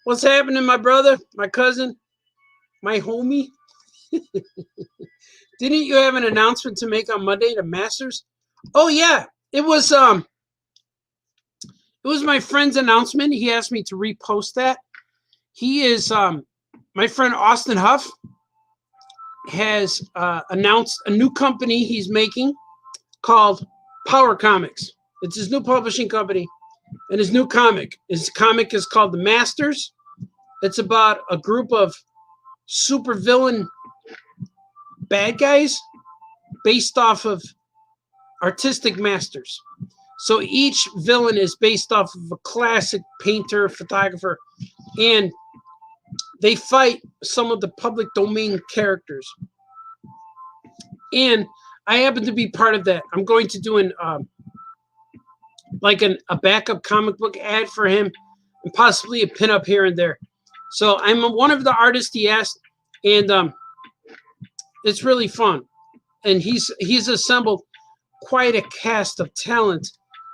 What's happening, my brother, my cousin, my homie? Didn't you have an announcement to make on Monday, the Masters? Oh yeah, it was my friend's announcement. He asked me to repost that. He is my friend Austin Huff has announced a new company he's making called Power Comics. It's his new publishing company, and his new comic. His comic is called The Masters. It's about a group of supervillain bad guys based off of artistic masters. So each villain is based off of a classic painter, photographer, and they fight some of the public domain characters. And I happen to be part of that. I'm going to do a backup comic book ad for him and possibly a pinup here and there. So I'm one of the artists he asked, and it's really fun. And he's assembled quite a cast of talent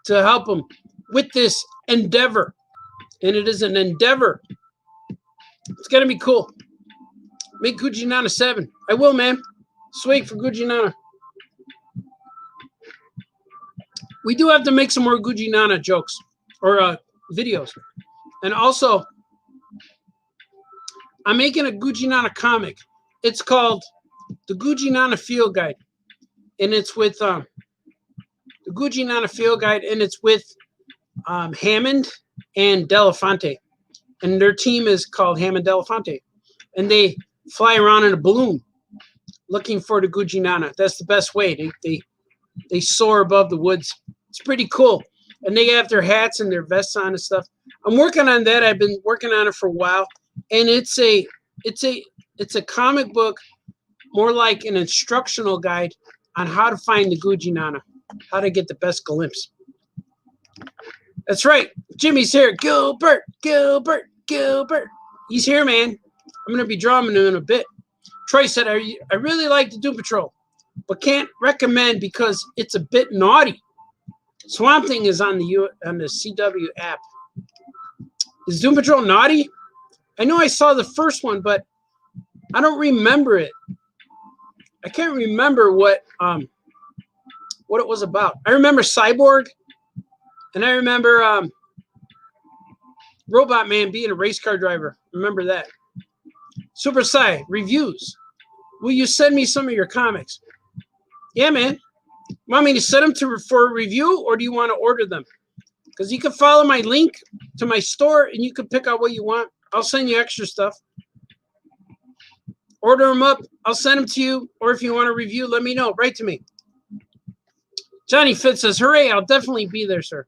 to help him with this endeavor. And it is an endeavor. It's going to be cool. Make Gucci Nana 7. I will, man. Swig for Gucci Nana. We do have to make some more Gucci Nana jokes or videos. And also, I'm making a Gucci Nana comic. It's called The Gucci Nana Field Guide. And it's with the Gucci Nana Field Guide, and it's with Hammond and Delafonte. And their team is called Hammond Delafonte. And they fly around in a balloon looking for the Gucci Nana. That's the best way. They soar above the woods. It's pretty cool. And they have their hats and their vests on and stuff. I'm working on that. I've been working on it for a while. And it's a comic book, more like an instructional guide on how to find the Gucci Nana. how to get the best glimpse. That's right. Jimmy's here. Gilbert. He's here, man. I'm going to be drawing him in a bit. Troy said, I really like the Doom Patrol, but can't recommend because it's a bit naughty. Swamp Thing is on the CW app. Is Doom Patrol naughty? I know I saw the first one, but I don't remember it. I can't remember what it was about. I remember Cyborg, and I remember Robot Man being a race car driver. Remember that. Super Psy, reviews. Will you send me some of your comics? Yeah, man. Want me to send them for a review, or do you want to order them? Because you can follow my link to my store, and you can pick out what you want. I'll send you extra stuff. Order them up. I'll send them to you. Or if you want a review, let me know. Write to me. Johnny Fitz says, hooray, I'll definitely be there, sir.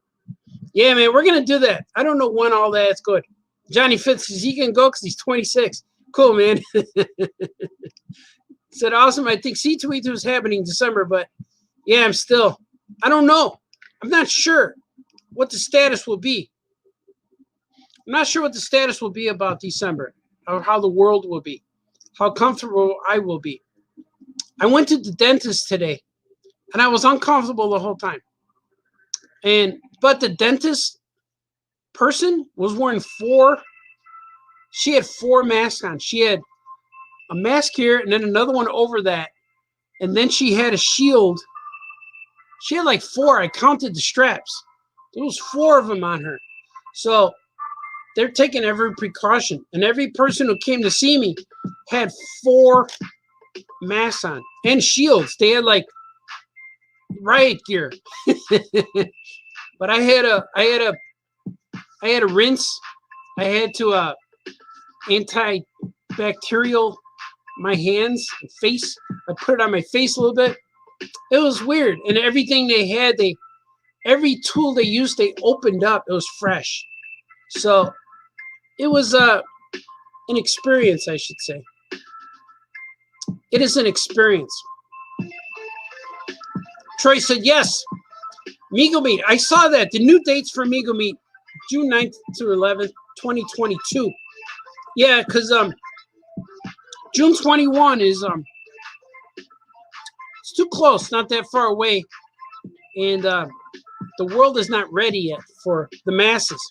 Yeah, man, we're going to do that. I don't know when all that's good. Johnny Fitz says he can go because he's 26. Cool, man. Said, awesome. I think C2E2 is happening in December, but yeah, I don't know. I'm not sure what the status will be. I'm not sure what the status will be about December, or how the world will be, how comfortable I will be. I went to the dentist today, and I was uncomfortable the whole time. But the dentist person was wearing she had 4 masks on. She had a mask here and then another one over that. And then she had a shield. She had like 4. I counted the straps. There was 4 of them on her. So they're taking every precaution. And every person who came to see me had 4 masks on and shields. They had like riot gear. But I had a rinse. I had to antibacterial my hands and face. I put it on my face a little bit. It was weird. And everything they had, every tool they used, they opened up. It was fresh. So it was an experience, I should say. It is an experience. Troy said, yes. Mego Meet. I saw that. The new dates for Mego Meet, June 9th to 11th, 2022. Yeah, because June 21 is it's too close, not that far away. And the world is not ready yet for the masses.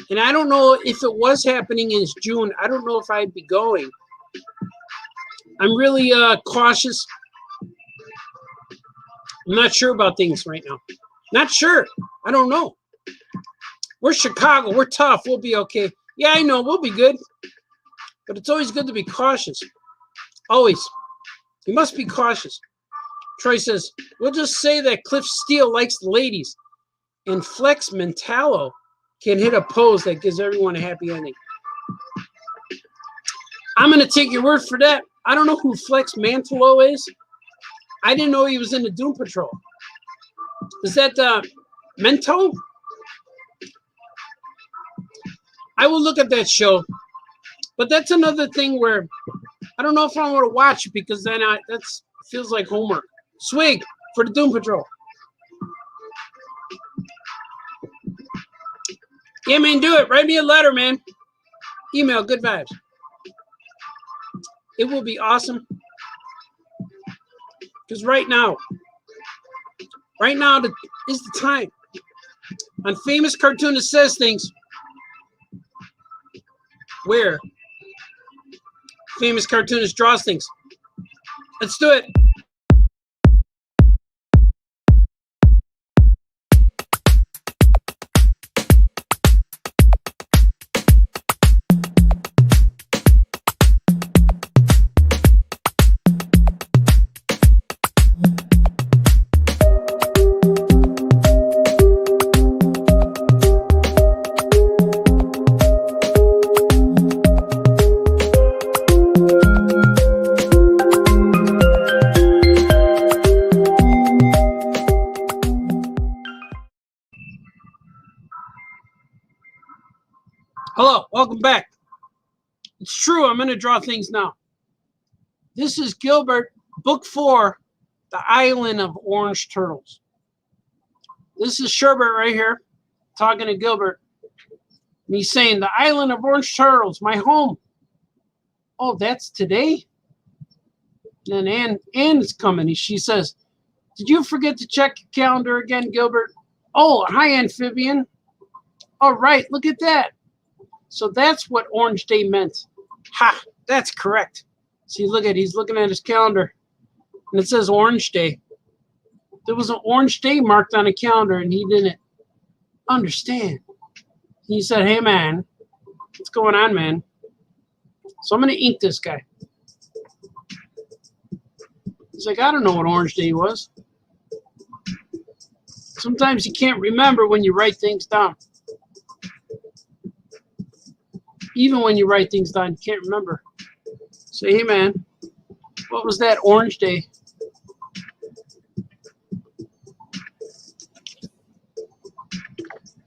And I don't know if it was happening in June. I don't know if I'd be going. I'm really cautious. I'm not sure about things right now. Not sure. I don't know. We're Chicago. We're tough. We'll be okay. Yeah, I know. We'll be good. But it's always good to be cautious. Always. You must be cautious. Troy says, we'll just say that Cliff Steele likes the ladies. And Flex Mentallo can hit a pose that gives everyone a happy ending. I'm going to take your word for that. I don't know who Flex Mentallo is. I didn't know he was in the Doom Patrol. Is that Mento? I will look at that show. But that's another thing where I don't know if I want to watch it because then that feels like homework. Swig for the Doom Patrol. Yeah, man, do it. Write me a letter, man. Email, good vibes. It will be awesome. Because right now is the time. On Famous Cartoonist Says Things, where Famous Cartoonist draws things. Let's do it. Hello, welcome back. It's true, I'm going to draw things now. This is Gilbert, Book 4, The island of orange turtles. This is Sherbert right here talking to Gilbert. And he's saying, the island of orange turtles, my home. Oh, that's today? And then Ann is coming. She says, did you forget to check your calendar again, Gilbert? Oh, hi, Amphibian. All right, look at that. So that's what Orange Day meant. Ha, that's correct. See, look at, he's looking at his calendar. And it says Orange Day. There was an Orange Day marked on a calendar, and he didn't understand. He said, hey, man, what's going on, man? So I'm going to ink this guy. He's like, I don't know what Orange Day was. Sometimes you can't remember when you write things down. Even when you write things down, you can't remember. Say, hey, man, what was that Orange Day?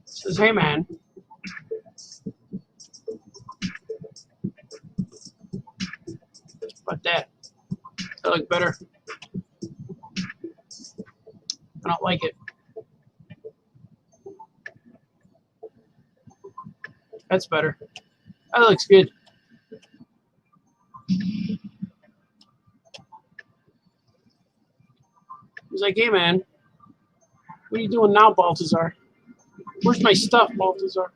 Says, hey, man. About that. I look better. I don't like it. That's better. That looks good. He's like, hey, man, what are you doing now, Balthazar? Where's my stuff, Balthazar?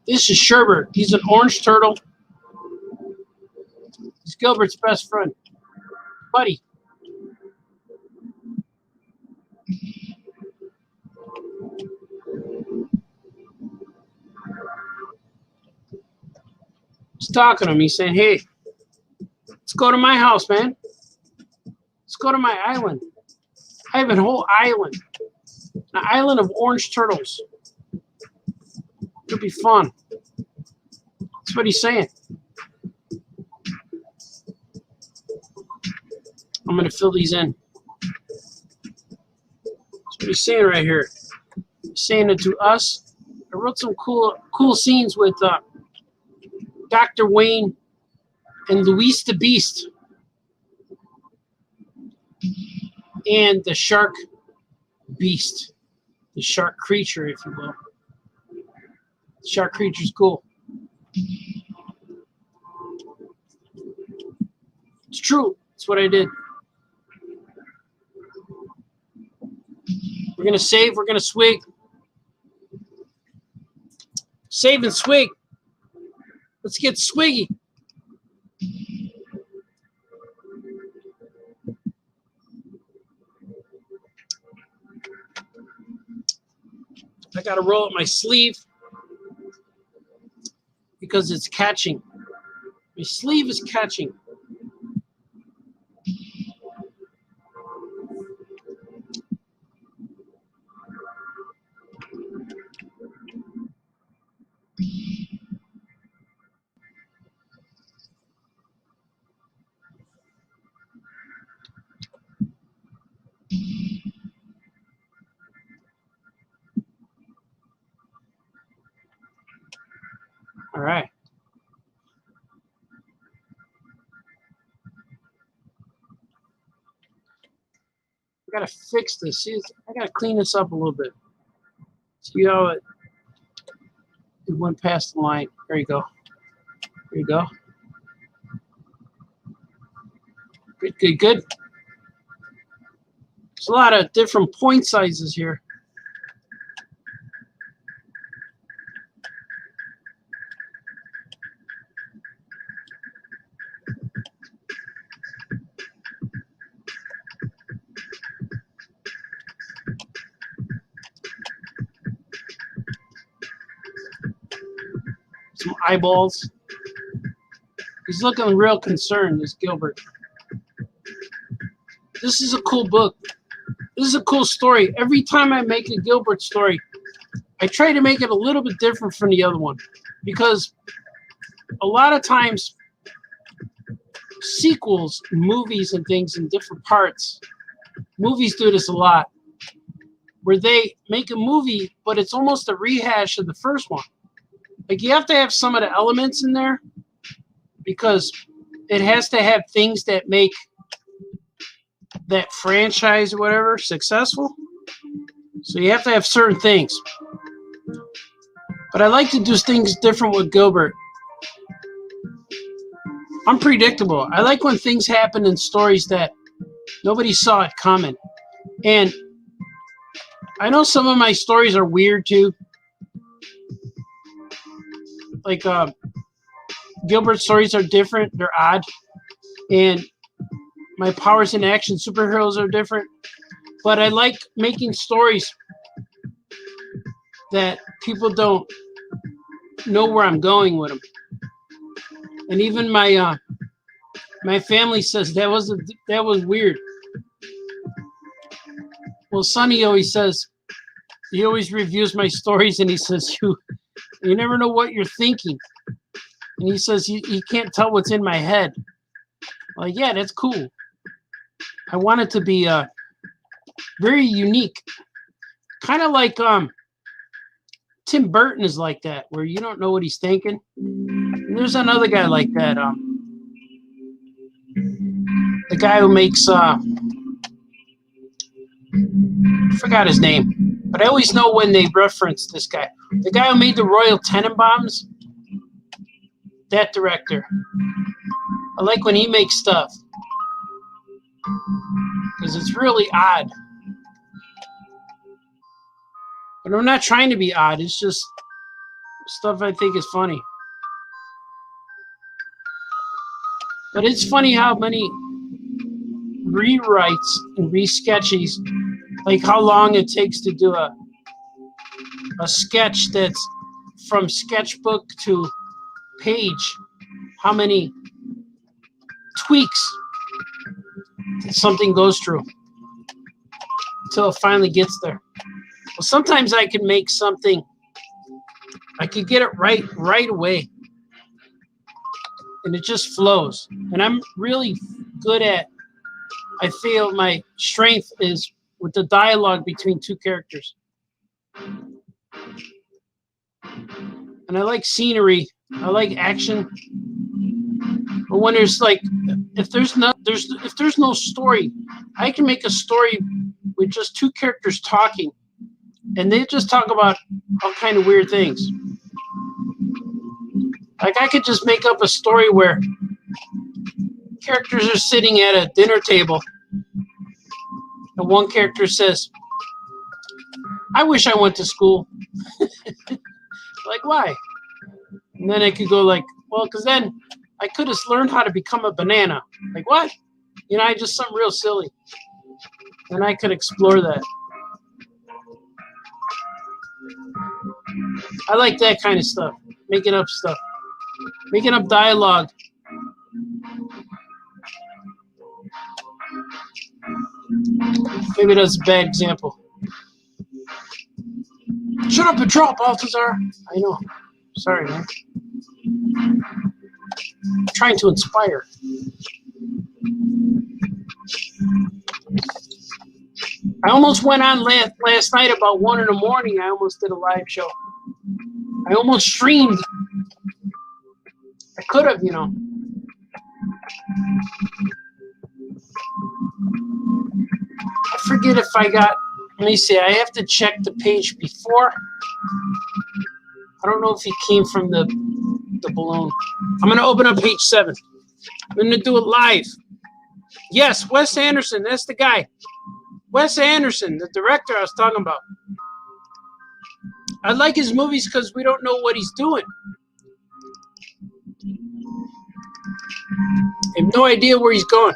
This is Sherbert. He's an orange turtle. He's Gilbert's best friend. Buddy. He's talking to him. He's saying, hey, let's go to my house, man. Let's go to my island. I have a whole island. An island of orange turtles. It'll be fun. That's what he's saying. I'm going to fill these in. That's what he's saying right here. He's saying it to us. I wrote some cool scenes with Dr. Wayne and Luis the Beast. And the shark beast. The shark creature, if you will. The shark creature's cool. It's true. That's what I did. We're going to save. We're going to swig. Save and swig. Let's get swiggy. I got to roll up my sleeve because it's catching. My sleeve is catching. All right. I gotta fix this. See, I gotta clean this up a little bit. See how it went past the line. There you go. There you go. Good, good, good. There's a lot of different point sizes here. Some eyeballs. He's looking real concerned, this Gilbert. This is a cool book. This is a cool story. Every time I make a Gilbert story, I try to make it a little bit different from the other one. Because a lot of times, sequels, movies and things in different parts, movies do this a lot, where they make a movie, but it's almost a rehash of the first one. Like, you have to have some of the elements in there, because it has to have things that make that franchise or whatever successful. So you have to have certain things. But I like to do things different with Gilbert. Unpredictable. I like when things happen in stories that nobody saw it coming. And I know some of my stories are weird too. Like Gilbert's stories are different. They're odd. And my powers in action superheroes are different. But I like making stories that people don't know where I'm going with them. And even my my family says that was weird. Well, Sonny always says, he always reviews my stories, and he says, you never know what you're thinking. And he says, you can't tell what's in my head. I'm like, yeah, that's cool. I want it to be very unique. Kind of like Tim Burton is like that, where you don't know what he's thinking. And there's another guy like that. The guy who makes I forgot his name, but I always know when they reference this guy. The guy who made the Royal Tenenbaums, that director. I like when he makes stuff because it's really odd. But I'm not trying to be odd. It's just stuff I think is funny. But it's funny how many rewrites and resketches, like how long it takes to do a sketch that's from sketchbook to page, how many tweaks something goes through until it finally gets there. Well, sometimes I can make something, I could get it right away, and it just flows. And I'm really good at, I feel my strength is with the dialogue between two characters. And I like scenery. I like action. But when there's like, if there's no story, I can make a story with just two characters talking, and they just talk about all kind of weird things. Like I could just make up a story where characters are sitting at a dinner table, and one character says, "I wish I went to school." Like, why? And then I could go like, well, because then I could have learned how to become a banana. Like, what? You know, I just something real silly. And I could explore that. I like that kind of stuff. Making up stuff. Making up dialogue. Maybe that's a bad example. Shut up and drop, Balthazar. I know. Sorry, man. I'm trying to inspire. I almost went on last night about 1 in the morning. I almost did a live show. I almost streamed. I could have, you know. I forget if I got, let me see, I have to check the page before. I don't know if he came from the balloon. I'm going to open up page 7. I'm going to do it live. Yes, Wes Anderson, that's the guy. Wes Anderson, the director I was talking about. I like his movies because we don't know what he's doing. I have no idea where he's going.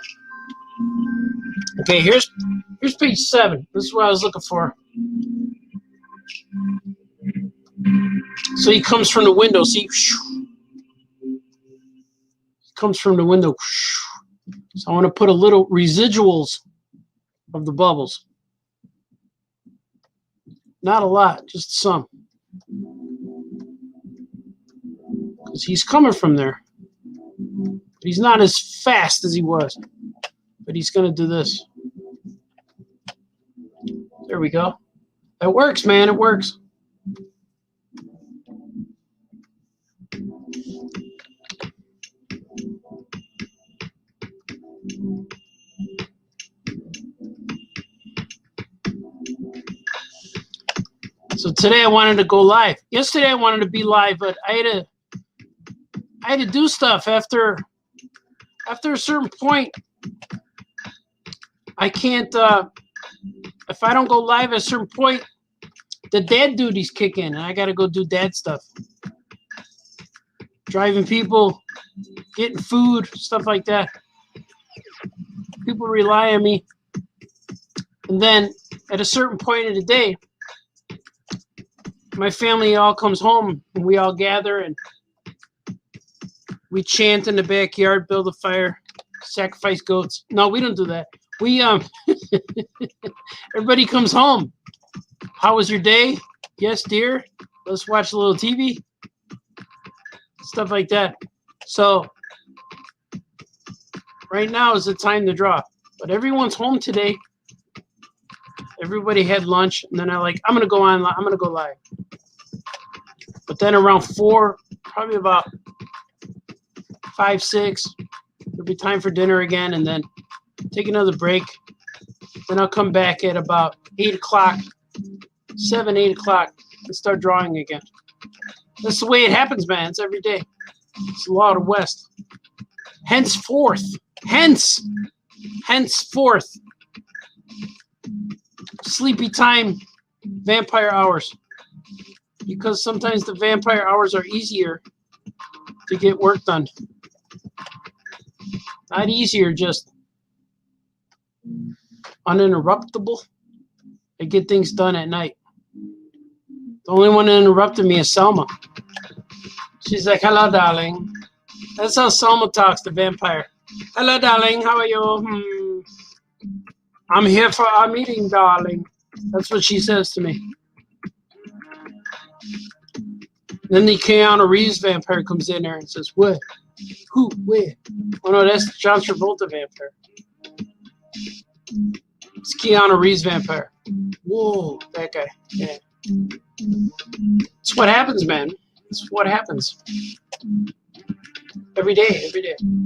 Okay, here's page 7. This is what I was looking for. So he comes from the window. See, he comes from the window. So I want to put a little residuals of the bubbles. Not a lot, just some. Because he's coming from there. But he's not as fast as he was. But he's going to do this. There we go. It works, man. It works. So today I wanted to go live. Yesterday I wanted to be live, but I had to do stuff after a certain point. I can't if I don't go live at a certain point, the dad duties kick in and I gotta go do dad stuff. Driving people, getting food, stuff like that. People rely on me. And then at a certain point of the day, my family all comes home and we all gather and we chant in the backyard, build a fire, sacrifice goats. No, we don't do that. We everybody comes home. How was your day? Yes, dear. Let's watch a little TV. Stuff like that. So right now is the time to draw. But everyone's home today. Everybody had lunch, and then I'm gonna go live. But then around 4, probably about 5, 6, there'll be time for dinner again, and then take another break. Then I'll come back at about 8 o'clock, 7, 8 o'clock, and start drawing again. That's the way it happens, man. It's every day. It's the law of the West. Henceforth, sleepy time, vampire hours. Because sometimes the vampire hours are easier to get work done. Not easier, just uninterruptible. I get things done at night. The only one that interrupted me is Selma. She's like, hello, darling. That's how Selma talks, the vampire. Hello, darling. How are you? I'm here for our meeting, darling. That's what she says to me. Then the Keanu Reeves vampire comes in there and says, what? Who? Where? Oh, no, that's John Travolta vampire. It's Keanu Reeves vampire. Whoa, that guy. Yeah. It's what happens, man. It's what happens. Every day. I'm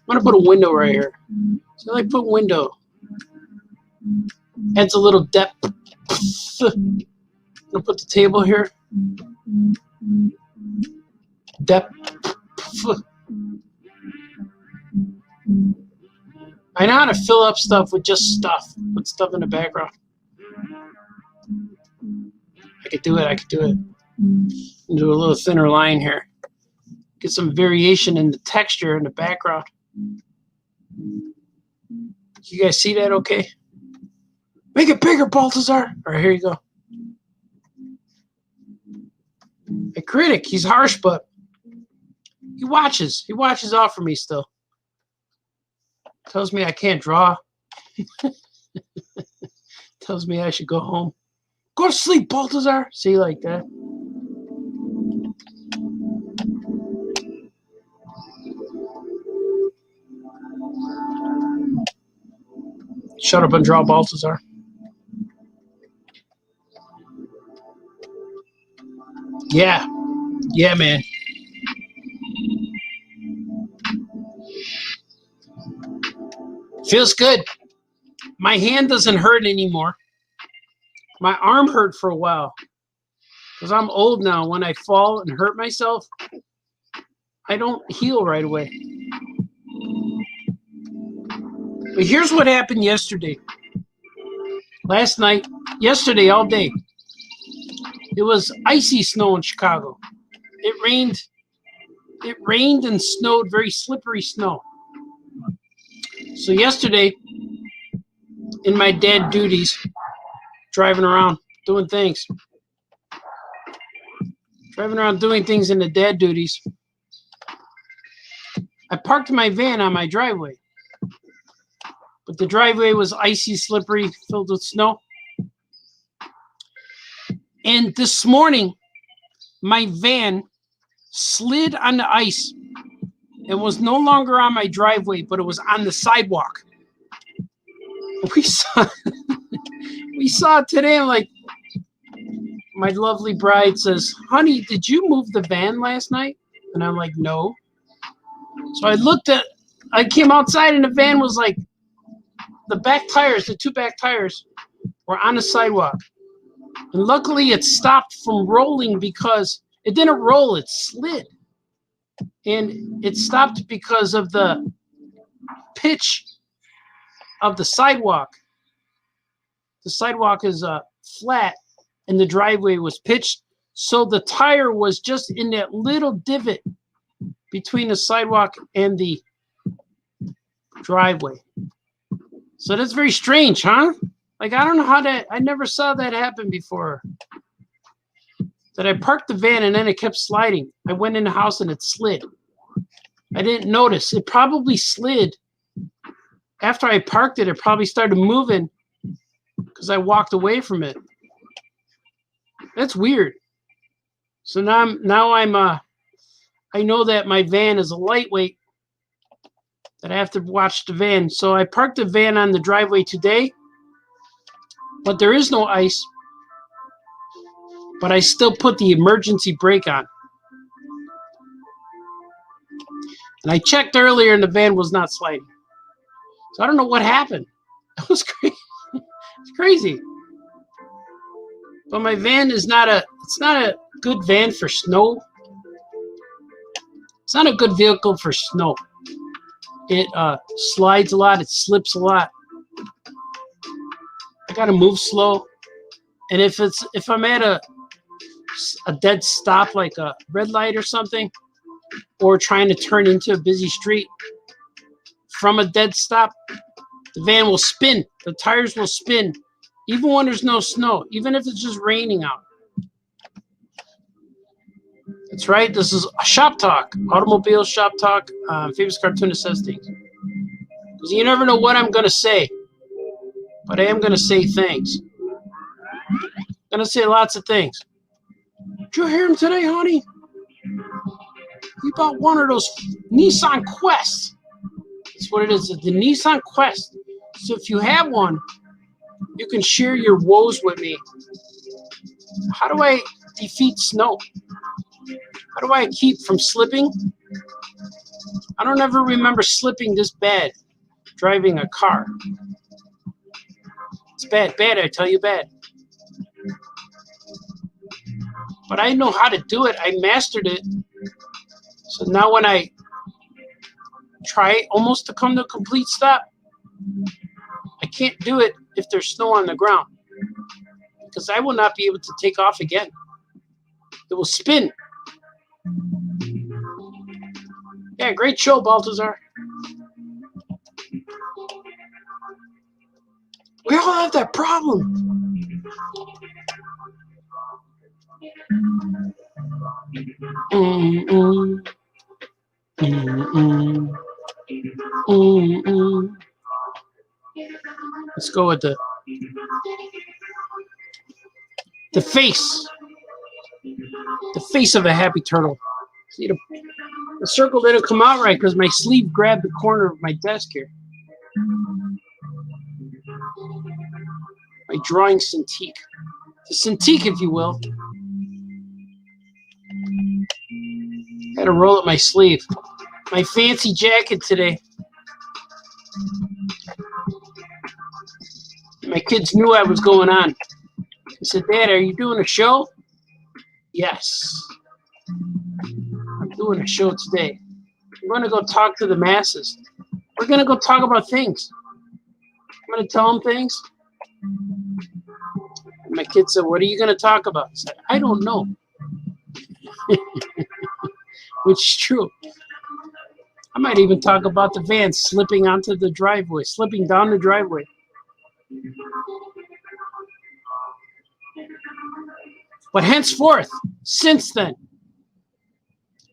going to put a window right here. So I put window. Adds a little depth. I'm going to put the table here. Depth. I know how to fill up stuff with just stuff. Put stuff in the background. I could do it. Do a little thinner line here. Get some variation in the texture in the background. You guys see that okay? Make it bigger, Balthazar. All right, here you go. A critic, he's harsh, but he watches. He watches out for me still. Tells me I can't draw. Tells me I should go home. Go to sleep, Balthazar. See, like that. Shut up and draw, Balthazar. Yeah. Yeah, man. Feels good. My hand doesn't hurt anymore. My arm hurt for a while. Because I'm old now. When I fall and hurt myself, I don't heal right away. But here's what happened yesterday. Last night, yesterday, all day. It was icy snow in Chicago. It rained and snowed, very slippery snow. So yesterday, in my dad duties, driving around, doing things. Driving around doing things in the dad duties. I parked my van on my driveway. But the driveway was icy, slippery, filled with snow. And this morning, my van slid on the ice and was no longer on my driveway, but it was on the sidewalk. We saw it today. I'm like, my lovely bride says, honey, did you move the van last night? And I'm like, no. So I came outside and the van was like, the back tires, the two back tires were on the sidewalk. And luckily it stopped from rolling because it didn't roll, it slid. And it stopped because of the pitch of the sidewalk. The sidewalk is flat and the driveway was pitched. So the tire was just in that little divot between the sidewalk and the driveway. So that's very strange, huh? Like, I don't know how that, I never saw that happen before. That I parked the van and then it kept sliding. I went in the house and it slid. I didn't notice. It probably slid. After I parked it, it probably started moving because I walked away from it. That's weird. So now I know that my van is a lightweight, that I have to watch the van. So I parked the van on the driveway today, but there is no ice. But I still put the emergency brake on. And I checked earlier and the van was not sliding. So I don't know what happened. It was crazy. It's crazy. But my van is it's not a good van for snow. It's not a good vehicle for snow. It slides a lot, it slips a lot. I gotta move slow. And if I'm at a dead stop, like a red light or something, or trying to turn into a busy street from a dead stop, the van will spin. The tires will spin, even when there's no snow, even if it's just raining out. That's right. This is Shop Talk, Automobile Shop Talk. Famous Cartoonist Says Things. Because you never know what I'm going to say, but I am going to say things. I'm going to say lots of things. Did you hear him today, honey? He bought one of those Nissan Quests. That's what it is. It's the Nissan Quest. So if you have one, you can share your woes with me. How do I defeat snow? How do I keep from slipping? I don't ever remember slipping this bad driving a car. It's bad, I tell you, bad. But I know how to do it. I mastered it. So now when I try almost to come to a complete stop, I can't do it if there's snow on the ground, because I will not be able to take off again. It will spin. Yeah, great show, Baltazar. We all have that problem. Let's go with the face. The face of a happy turtle. See, the circle didn't come out right because my sleeve grabbed the corner of my desk here. My drawing Cintiq. The Cintiq, if you will. Had to roll up my sleeve. My fancy jacket today. My kids knew I was going on. They said, Dad, are you doing a show? Yes. I'm doing a show today. I'm going to go talk to the masses. We're going to go talk about things. I'm going to tell them things. And my kids said, what are you going to talk about? I said, I don't know. Which is true. I might even talk about the van slipping onto the driveway, slipping down the driveway. But henceforth, since then,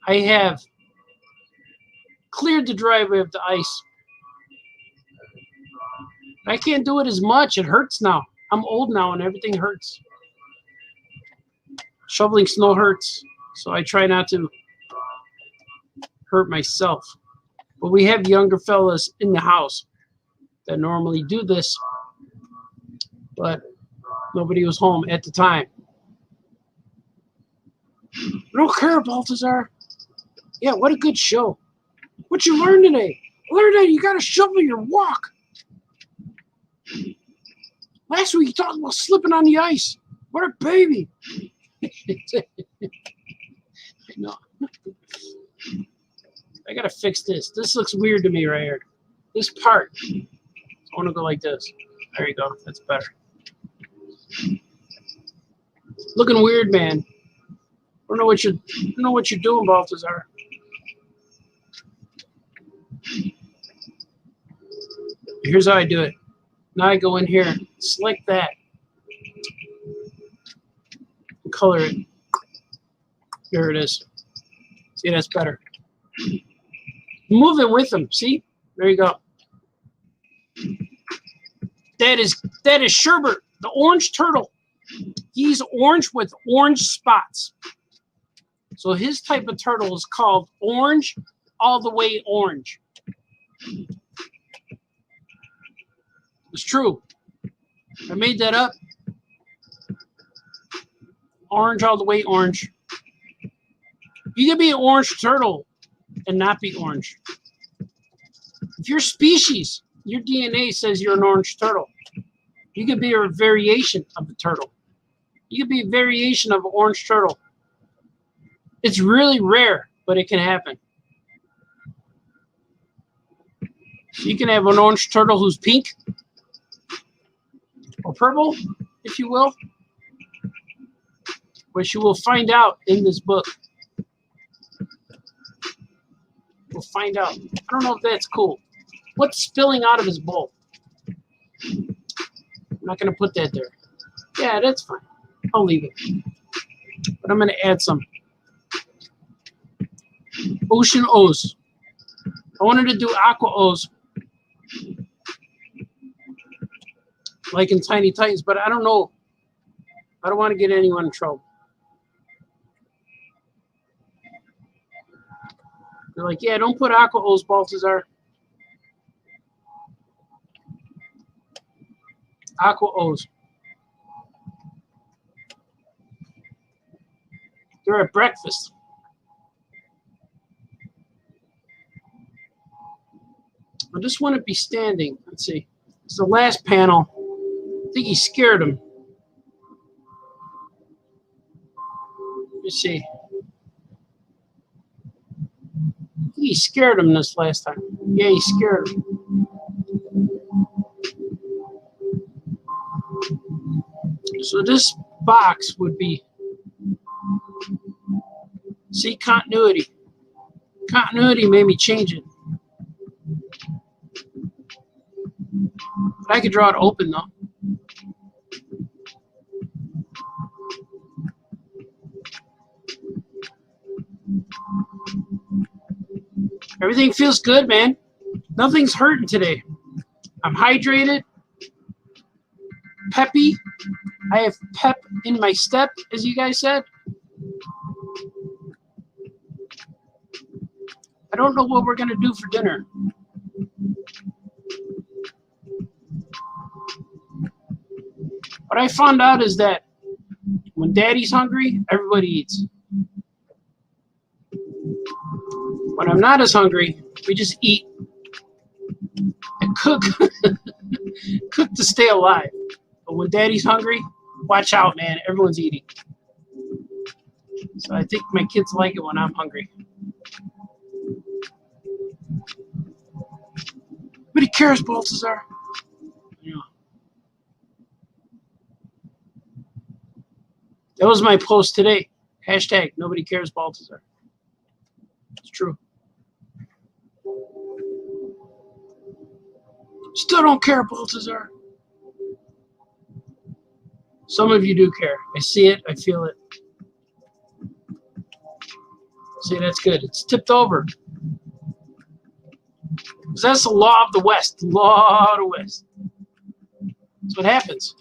I have cleared the driveway of the ice. I can't do it as much. It hurts now. I'm old now and everything hurts. Shoveling snow hurts, so I try not to hurt myself. But we have younger fellas in the house that normally do this, but nobody was home at the time. I don't care, Baltazar. Yeah, what a good show. What you learned today? I learned that you got to shovel your walk. Last week you talked about slipping on the ice. What a baby! I know. I gotta fix this. This looks weird to me right here. This part. I want to go like this. There you go. That's better. Looking weird, man. I don't know what you're doing, Balthazar. Here's how I do it. Now I go in here, select that, color it. There it is. See, that's better. Move it with them. See? There you go. That is Sherbert, the orange turtle. He's orange with orange spots. So his type of turtle is called orange, all the way orange. It's true. I made that up. Orange all the way orange. You can be an orange turtle and not be orange. If your species, your DNA says you're an orange turtle, you could be a variation of the turtle. You could be a variation of an orange turtle. It's really rare, but it can happen. You can have an orange turtle who's pink or purple, if you will, which you will find out in this book. We'll find out. I don't know if that's cool. What's spilling out of his bowl? I'm not going to put that there. Yeah, that's fine. I'll leave it. But I'm going to add some ocean O's. I wanted to do aqua O's, like in Tiny Titans, but I don't know. I don't want to get anyone in trouble. They're like, yeah, don't put aqua O's, Balthazar. Aqua O's. They're at breakfast. I just want to be standing. Let's see. It's the last panel. I think he scared him. Let me see. I think he scared him this last time. Yeah, he scared him. So this box would be, see, continuity. Continuity made me change it. But I could draw it open though. Everything feels good, man. Nothing's hurting today. I'm hydrated, peppy. I have pep in my step, as you guys said. I don't know what we're going to do for dinner. What I found out is that when Daddy's hungry, everybody eats. When I'm not as hungry, we just eat and cook. Cook to stay alive. But when Daddy's hungry, watch out, man. Everyone's eating. So I think my kids like it when I'm hungry. Nobody cares, Balthazar. Yeah. That was my post today. Hashtag nobody cares, Balthazar. It's true. Still don't care, Balthazar. Some of you do care. I see it. I feel it. See, that's good. It's tipped over. Because that's the law of the West. The law of the West. That's what happens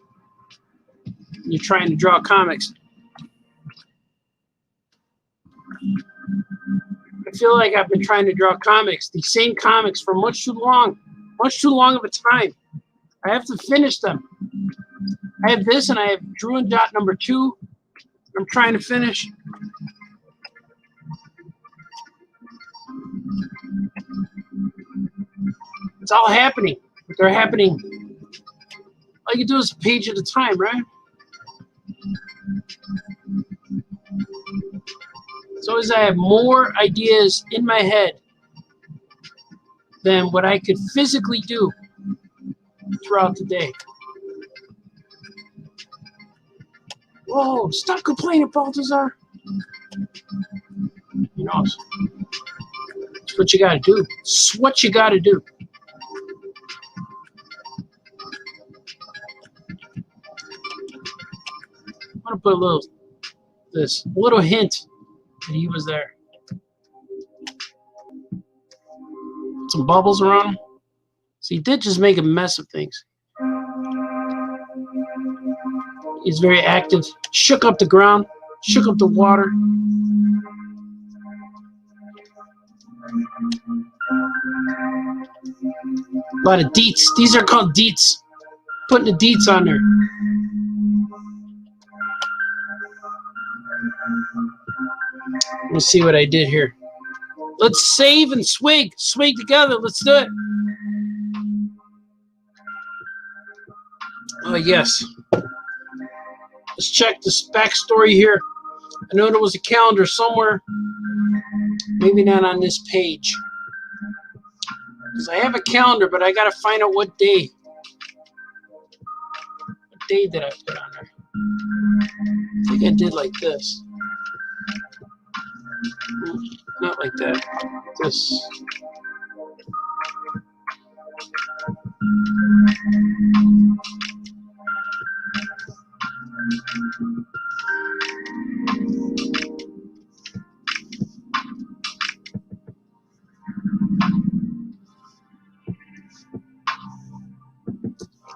when you're trying to draw comics. I feel like I've been trying to draw comics, these same comics, for much too long of a time. I have to finish them. I have this, and I have Drew and Dot number 2. I'm trying to finish. It's all happening, but they're happening. All you can do is a page at a time, right? It's always I have more ideas in my head than what I could physically do throughout the day. Whoa, stop complaining, Balthazar. You know, it's what you gotta do. It's what you gotta do. I'm gonna put a little hint that he was there. Some bubbles around him. So he did just make a mess of things. He's very active. Shook up the ground. Shook up the water. A lot of deets. These are called deets. Putting the deets on there. Let's see what I did here. Let's save and swig. Swig together. Let's do it. Oh, yes. Let's check this backstory here. I know there was a calendar somewhere. Maybe not on this page. Because I have a calendar, but I got to find out what day. What day did I put on there? I think I did like this. Not like that. This.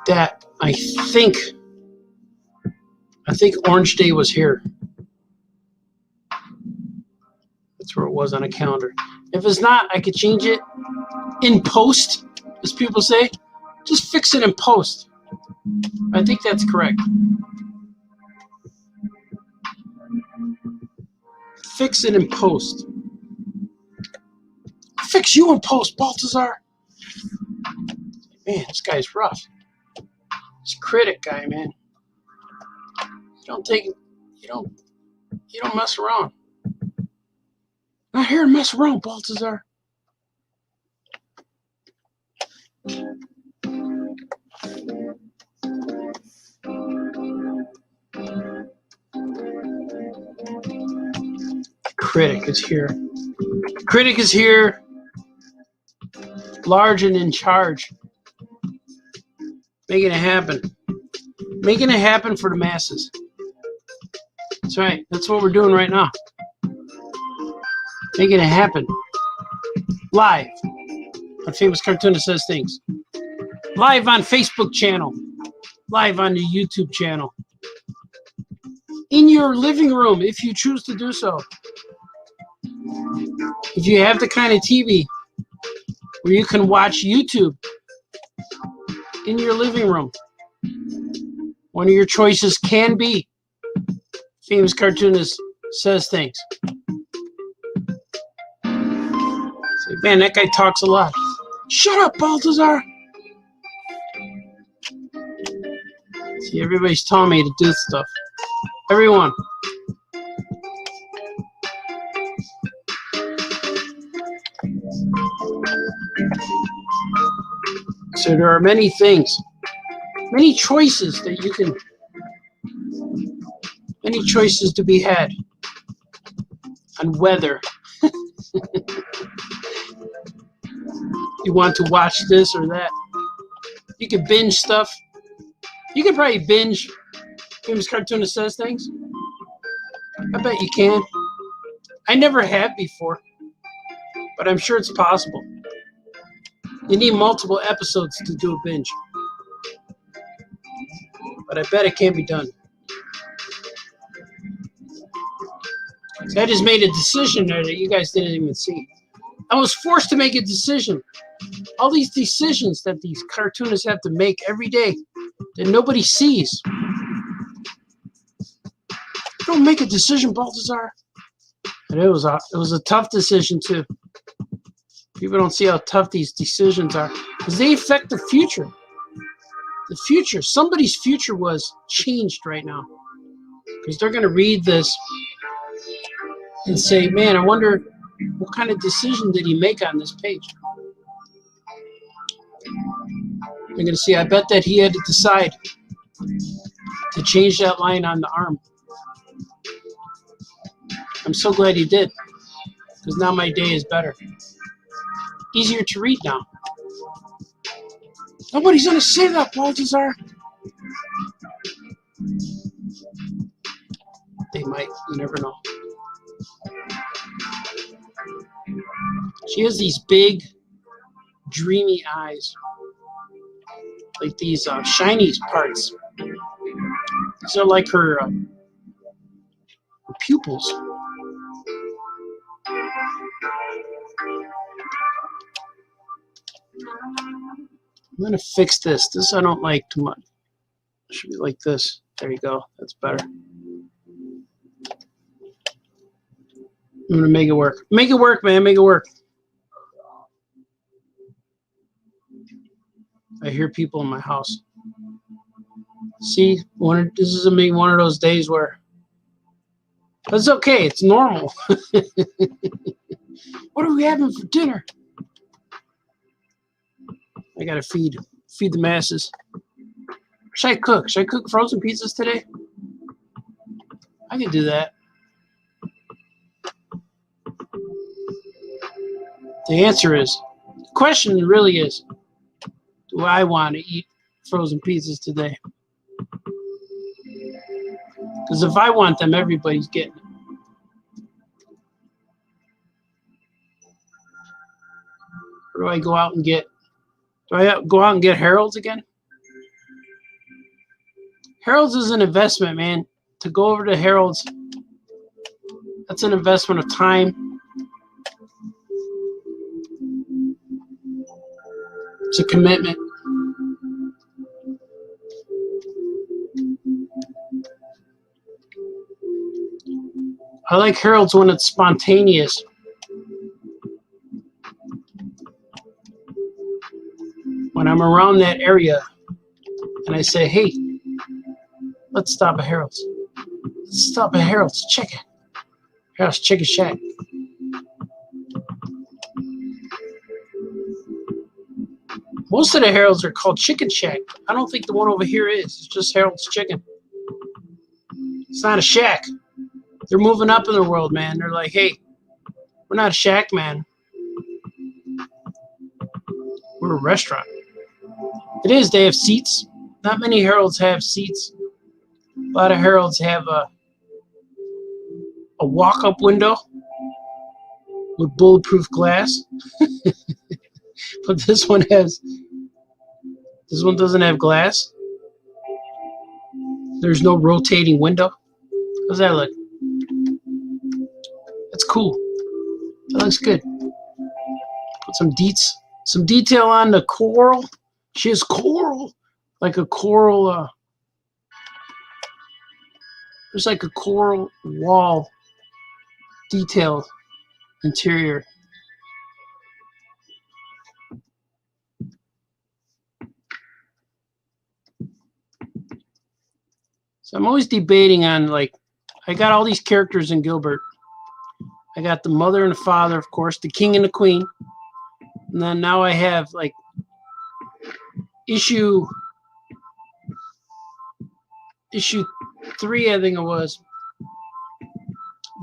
That I think Orange Day was here. That's where it was on a calendar. If it's not, I could change it in post, as people say. Just fix it in post. I think that's correct. Fix it in post. Fix you in post, Balthazar. Man, this guy's rough. This critic guy, man. You don't mess around. Not here to mess around, Balthazar. Critic is here. Critic is here. Large and in charge. Making it happen. Making it happen for the masses. That's right. That's what we're doing right now. Making it happen. Live on Famous Cartoonist Says Things. Live on Facebook channel. Live on the YouTube channel. In your living room, if you choose to do so. If you have the kind of TV where you can watch YouTube in your living room, one of your choices can be Famous Cartoonist Says Things. Say, man, that guy talks a lot. Shut up, Balthazar. See, everybody's telling me to do stuff. Everyone. So there are many things, many choices that you can, many choices to be had on whether you want to watch this or that. You can binge stuff. You can probably binge Famous Cartoonist Says Things. I bet you can. I never have before, but I'm sure it's possible. You need multiple episodes to do a binge. But I bet it can be done. See, I just made a decision there that you guys didn't even see. I was forced to make a decision. All these decisions that these cartoonists have to make every day that nobody sees. Don't make a decision, Balthazar. And it was a tough decision too. People don't see how tough these decisions are because they affect the future. The future. Somebody's future was changed right now because they're going to read this and say, man, I wonder what kind of decision did he make on this page. They're going to see, I bet that he had to decide to change that line on the arm. I'm so glad he did, because now my day is better. Easier to read now. Nobody's going to say that, Balthazar. They might. You never know. She has these big, dreamy eyes. Like these shiny parts. These are like her pupils. I'm going to fix this. This I don't like too much. It should be like this. There you go. That's better. I'm going to make it work. Make it work, man. Make it work. I hear people in my house. See, this is one of those days where it's okay. It's normal. What are we having for dinner? I gotta feed the masses. Should I cook? Should I cook frozen pizzas today? I can do that. The answer is, the question really is, do I want to eat frozen pizzas today? Because if I want them, everybody's getting them. Or do I go out and get? Do I go out and get Harold's again? Harold's is an investment, man. To go over to Harold's, that's an investment of time. It's a commitment. I like Harold's when it's spontaneous. When I'm around that area and I say, hey, let's stop at Harold's. Let's stop at Harold's Chicken. Harold's Chicken Shack. Most of the Harold's are called Chicken Shack. I don't think the one over here is. It's just Harold's Chicken. It's not a shack. They're moving up in the world, man. They're like, hey, we're not a shack, man. We're a restaurant. It is. They have seats. Not many Harold's have seats. A lot of Harold's have a walk-up window with bulletproof glass. But this one doesn't have glass. There's no rotating window. How's that look? That's cool. That looks good. Put some detail on the coral. She has coral, like a coral. There's like a coral wall detail interior. So I'm always debating on, like, I got all these characters in Gilbert. I got the mother and the father, of course, the king and the queen. And then now I have, like, issue 3, I think it was.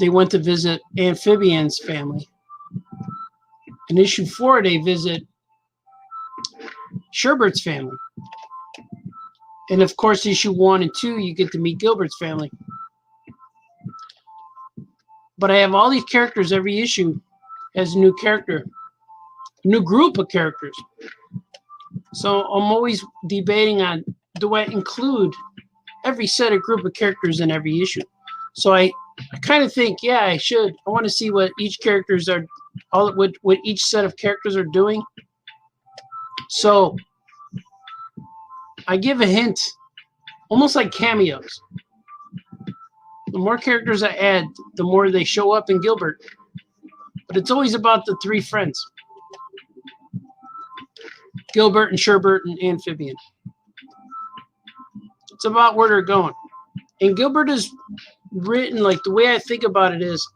They went to visit Amphibian's family. In issue 4, they visit Sherbert's family. And of course, issue 1 and 2, you get to meet Gilbert's family. But I have all these characters. Every issue has a new character, a new group of characters. So I'm always debating on, do I include every set of group of characters in every issue? So I kind of think, yeah, I should. I want to see what each characters are, what each set of characters are doing. So I give a hint, almost like cameos. The more characters I add, the more they show up in Gilbert. But it's always about the 3 friends. Gilbert and Sherbert and Amphibian. It's about where they're going. And Gilbert is written, like the way I think about it is,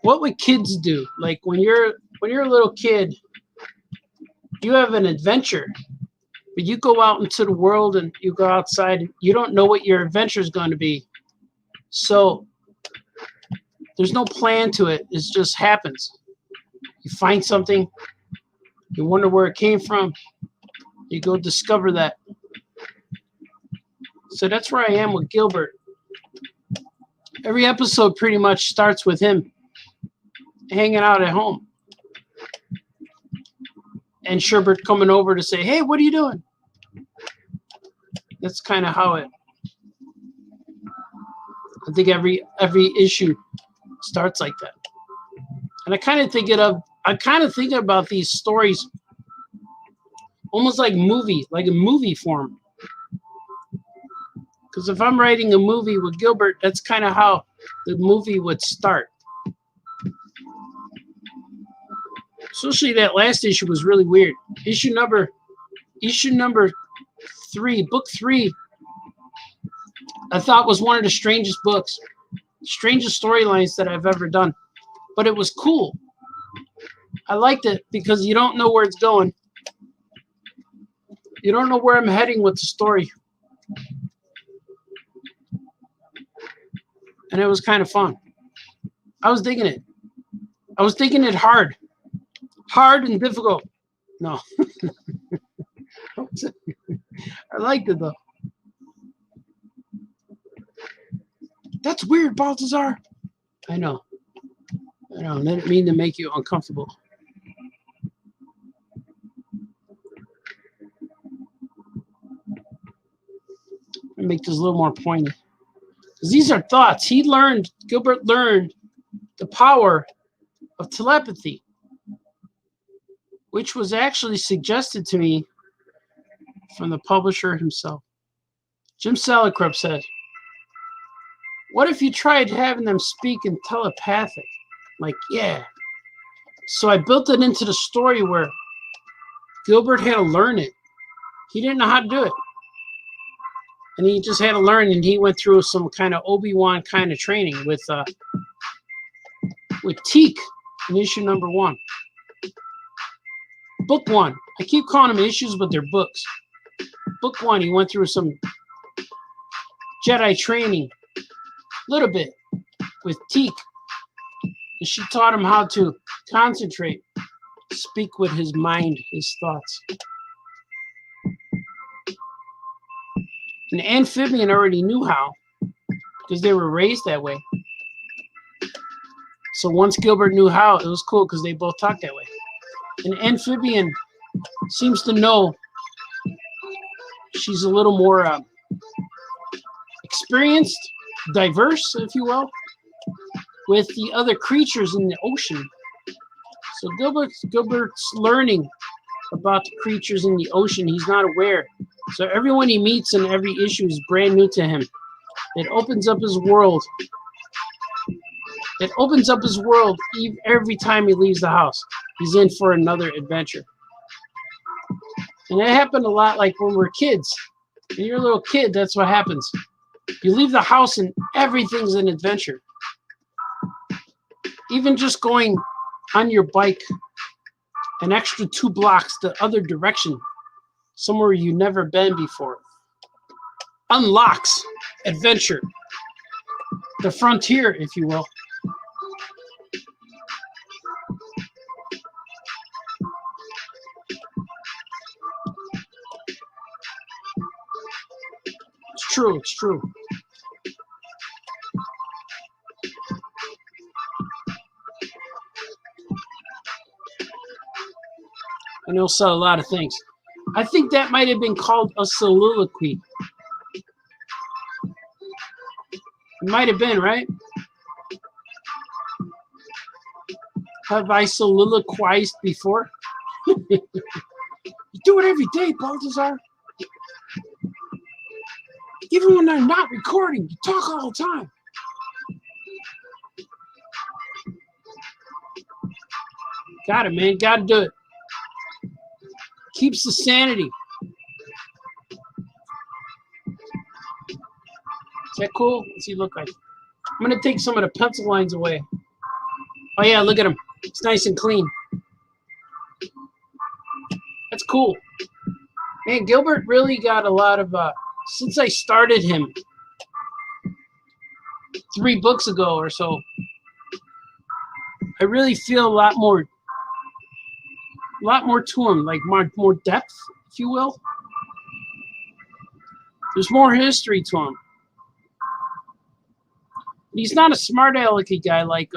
what would kids do? Like when you're a little kid, you have an adventure, but you go out into the world and you go outside. You don't know what your adventure is going to be, so there's no plan to it. It just happens. You find something, you wonder where it came from, you go discover that. So that's where I am with Gilbert. Every episode pretty much starts with him hanging out at home and Sherbert coming over to say, hey, what are you doing? That's kind of how I think every issue starts like that. And I kind of think about these stories almost like a movie form. Because if I'm writing a movie with Gilbert, that's kind of how the movie would start. Especially that last issue was really weird. Issue number 3, book 3, I thought was one of the strangest storylines that I've ever done. But it was cool. I liked it because you don't know where it's going. You don't know where I'm heading with the story. And it was kind of fun. I was digging it. I was digging it hard. Hard and difficult. No. I liked it, though. That's weird, Balthazar. I know. I didn't mean to make you uncomfortable. I'll make this a little more pointy. Because these are thoughts. Gilbert learned the power of telepathy, which was actually suggested to me from the publisher himself. Jim Salicrup said, what if you tried having them speak in telepathic? Like, yeah. So I built it into the story where Gilbert had to learn it. He didn't know how to do it. And he just had to learn, and he went through some kind of Obi-Wan kind of training with Teak in issue number 1. Book 1. I keep calling them issues, but they're books. Book 1, he went through some Jedi training, a little bit, with Teak. And she taught him how to concentrate, speak with his mind, his thoughts. And Amphibian already knew how, because they were raised that way. So once Gilbert knew how, it was cool because they both talked that way. And Amphibian seems to know she's a little more experienced, diverse, if you will, with the other creatures in the ocean. So Gilbert's learning about the creatures in the ocean. He's not aware. So everyone he meets in every issue is brand new to him. It opens up his world. It opens up his world every time he leaves the house. He's in for another adventure. And it happened a lot like when we're kids. When you're a little kid, that's what happens. You leave the house and everything's an adventure. Even just going on your bike an extra 2 blocks the other direction, somewhere you've never been before, unlocks adventure. The frontier, if you will. It's true, it's true. And he'll sell a lot of things. I think that might have been called a soliloquy. It might have been, right? Have I soliloquized before? You do it every day, Balthazar. Even when I'm not recording, you talk all the time. Got it, man. Got to do it. Keeps the sanity. that cool? What's he look like? I'm going to take some of the pencil lines away. Oh, yeah, look at him. It's nice and clean. That's cool. Man, Gilbert really got a lot of, since I started him 3 books ago or so, I really feel a lot more to him, like more depth, if you will. There's more history to him. He's not a smart alecky guy like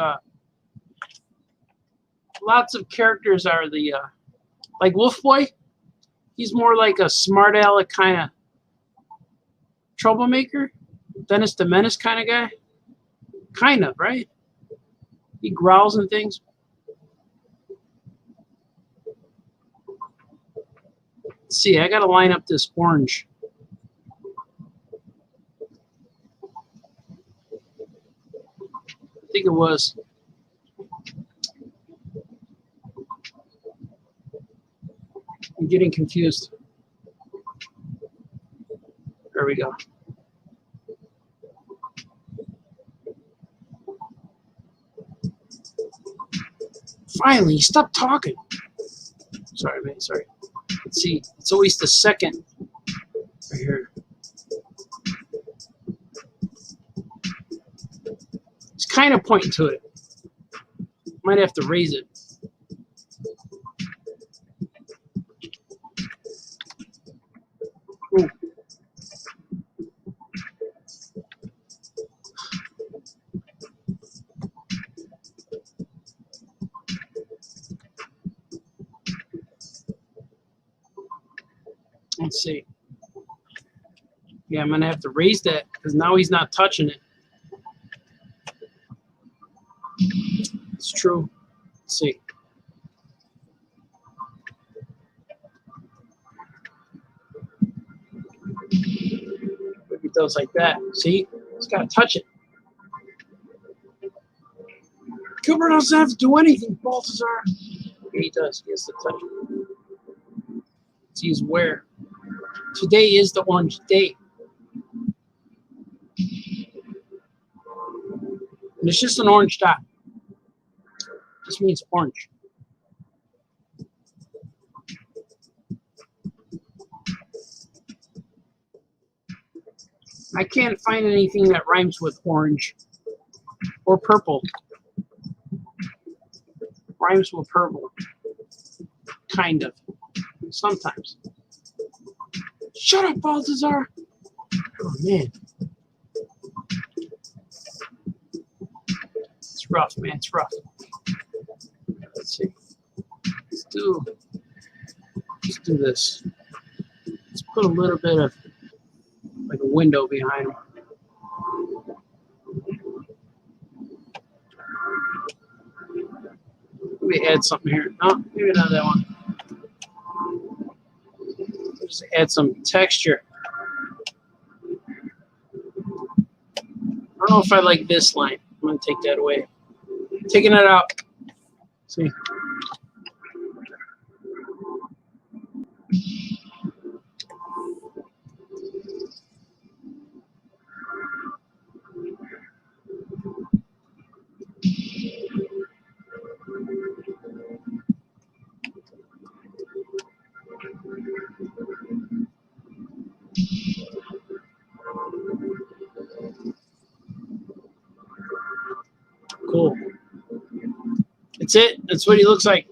lots of characters are. Like Wolf Boy, he's more like a smart aleck kind of troublemaker, Dennis the Menace kind of guy. Kind of, right? He growls and things. Let's see, I gotta line up this orange. I think it was. I'm getting confused. There we go. Finally, stop talking. Sorry, man. Sorry. Let's see. It's always the second right here. It's kind of pointing to it. Might have to raise it. Ooh. Let's see. Yeah, I'm going to have to raise that because now he's not touching it. It's true. Let's see. Maybe it does like that. See? It's got to touch it. Gilbert doesn't have to do anything, Balthazar. Yeah, he does. He has to touch it. See, he's where? Today is the orange day. And it's just an orange dot. This means orange. I can't find anything that rhymes with orange or purple. Rhymes with purple. Kind of. Sometimes. Shut up, Balthazar. Oh, man. It's rough, man. It's rough. Let's see. Let's do this. Let's put a little bit of like a window behind him. Maybe add something here. No, maybe not that one. Just add some texture. I don't know if I like this line. I'm going to take that away. Taking it out. See. Cool. That's it. That's what he looks like.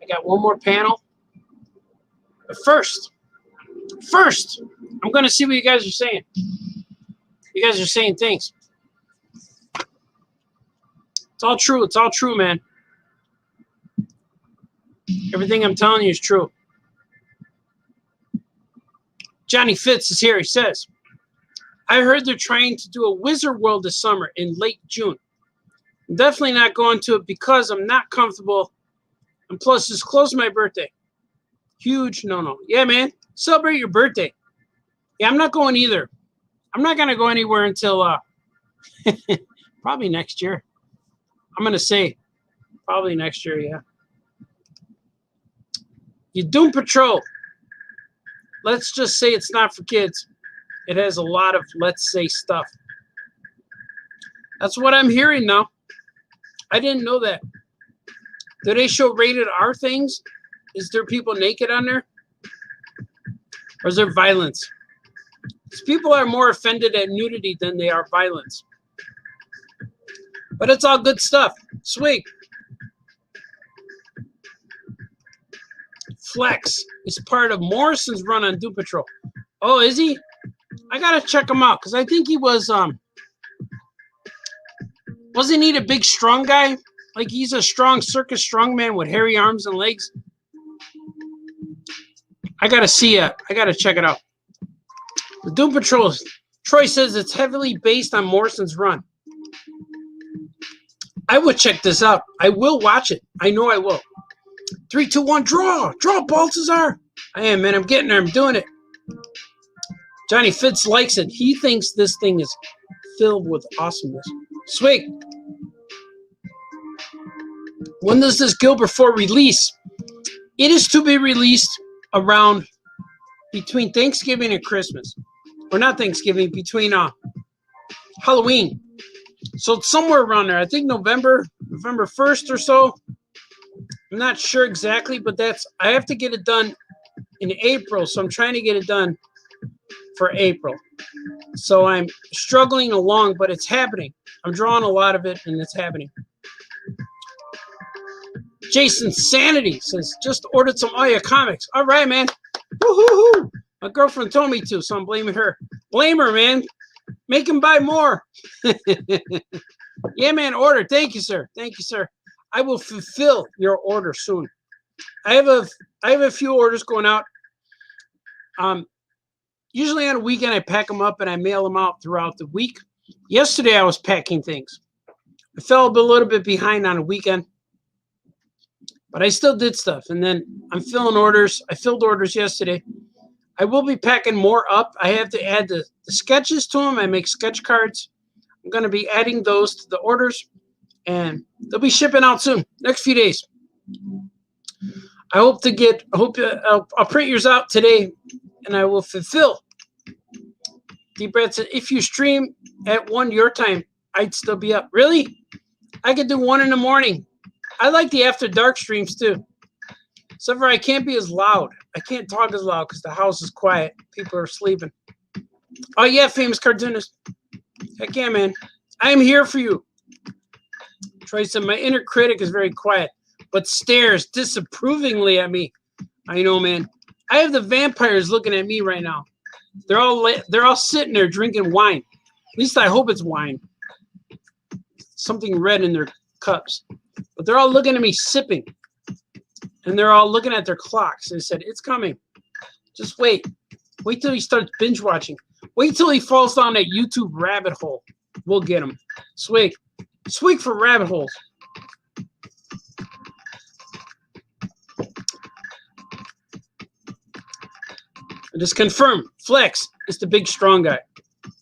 I got one more panel. But first, I'm going to see what you guys are saying. You guys are saying things. It's all true. It's all true, man. Everything I'm telling you is true. Johnny Fitz is here. He says, I heard they're trying to do a Wizard World this summer in late June. I'm definitely not going to it because I'm not comfortable. And plus, it's close to my birthday. Huge no-no. Yeah, man. Celebrate your birthday. Yeah, I'm not going either. I'm not going to go anywhere until probably next year. I'm going to say probably next year, yeah. You Doom Patrol. Let's just say it's not for kids. It has a lot of, let's say, stuff. That's what I'm hearing now. I didn't know that. Do they show rated R things? Is there people naked on there? Or is there violence? Because people are more offended at nudity than they are violence. But it's all good stuff. Sweet. Flex is part of Morrison's run on Doom Patrol. Oh, is he? I gotta check him out because I think he was wasn't he the big strong guy? Like he's a strong circus strongman with hairy arms and legs. I gotta see it. I gotta check it out. The Doom Patrol. Troy says it's heavily based on Morrison's run. I would check this out. I will watch it. I know I will. 3, 2, 1, draw! Draw, Baltazar! I am, man. I'm getting there. I'm doing it. Johnny Fitz likes it. He thinks this thing is filled with awesomeness. Sweet. When does this go before release? It is to be released around between Thanksgiving and Christmas. Or not Thanksgiving, between Halloween. So it's somewhere around there. I think November 1st or so. I'm not sure exactly, but I have to get it done in April, so I'm trying to get it done for April. So I'm struggling along, but it's happening. I'm drawing a lot of it, and it's happening. Jason Sanity says, just ordered some Aya comics. All right, man. Woo-hoo-hoo. My girlfriend told me to, so I'm blaming her. Blame her, man. Make him buy more. Yeah, man, order. Thank you, sir. Thank you, sir. I will fulfill your order soon. I have a few orders going out. Usually on a weekend, I pack them up and I mail them out throughout the week. Yesterday, I was packing things. I fell a little bit behind on a weekend, but I still did stuff. And then I'm filling orders. I filled orders yesterday. I will be packing more up. I have to add the sketches to them. I make sketch cards. I'm going to be adding those to the orders, and they'll be shipping out soon, next few days. I'll print yours out today, and I will fulfill. Deep Brad said, if you stream at 1 your time, I'd still be up. Really? I could do 1 in the morning. I like the after dark streams too. Except for I can't be as loud. I can't talk as loud because the house is quiet. People are sleeping. Oh yeah, famous cartoonist. Heck yeah, man. I am here for you. Troy said, my inner critic is very quiet, but stares disapprovingly at me. I know, man. I have the vampires looking at me right now. They're all sitting there drinking wine. At least I hope it's wine. Something red in their cups. But they're all looking at me sipping. And they're all looking at their clocks. And said, it's coming. Just wait. Wait till he starts binge watching. Wait till he falls down that YouTube rabbit hole. We'll get him. Swig. Swig for rabbit holes. I just confirmed. Flex is the big strong guy.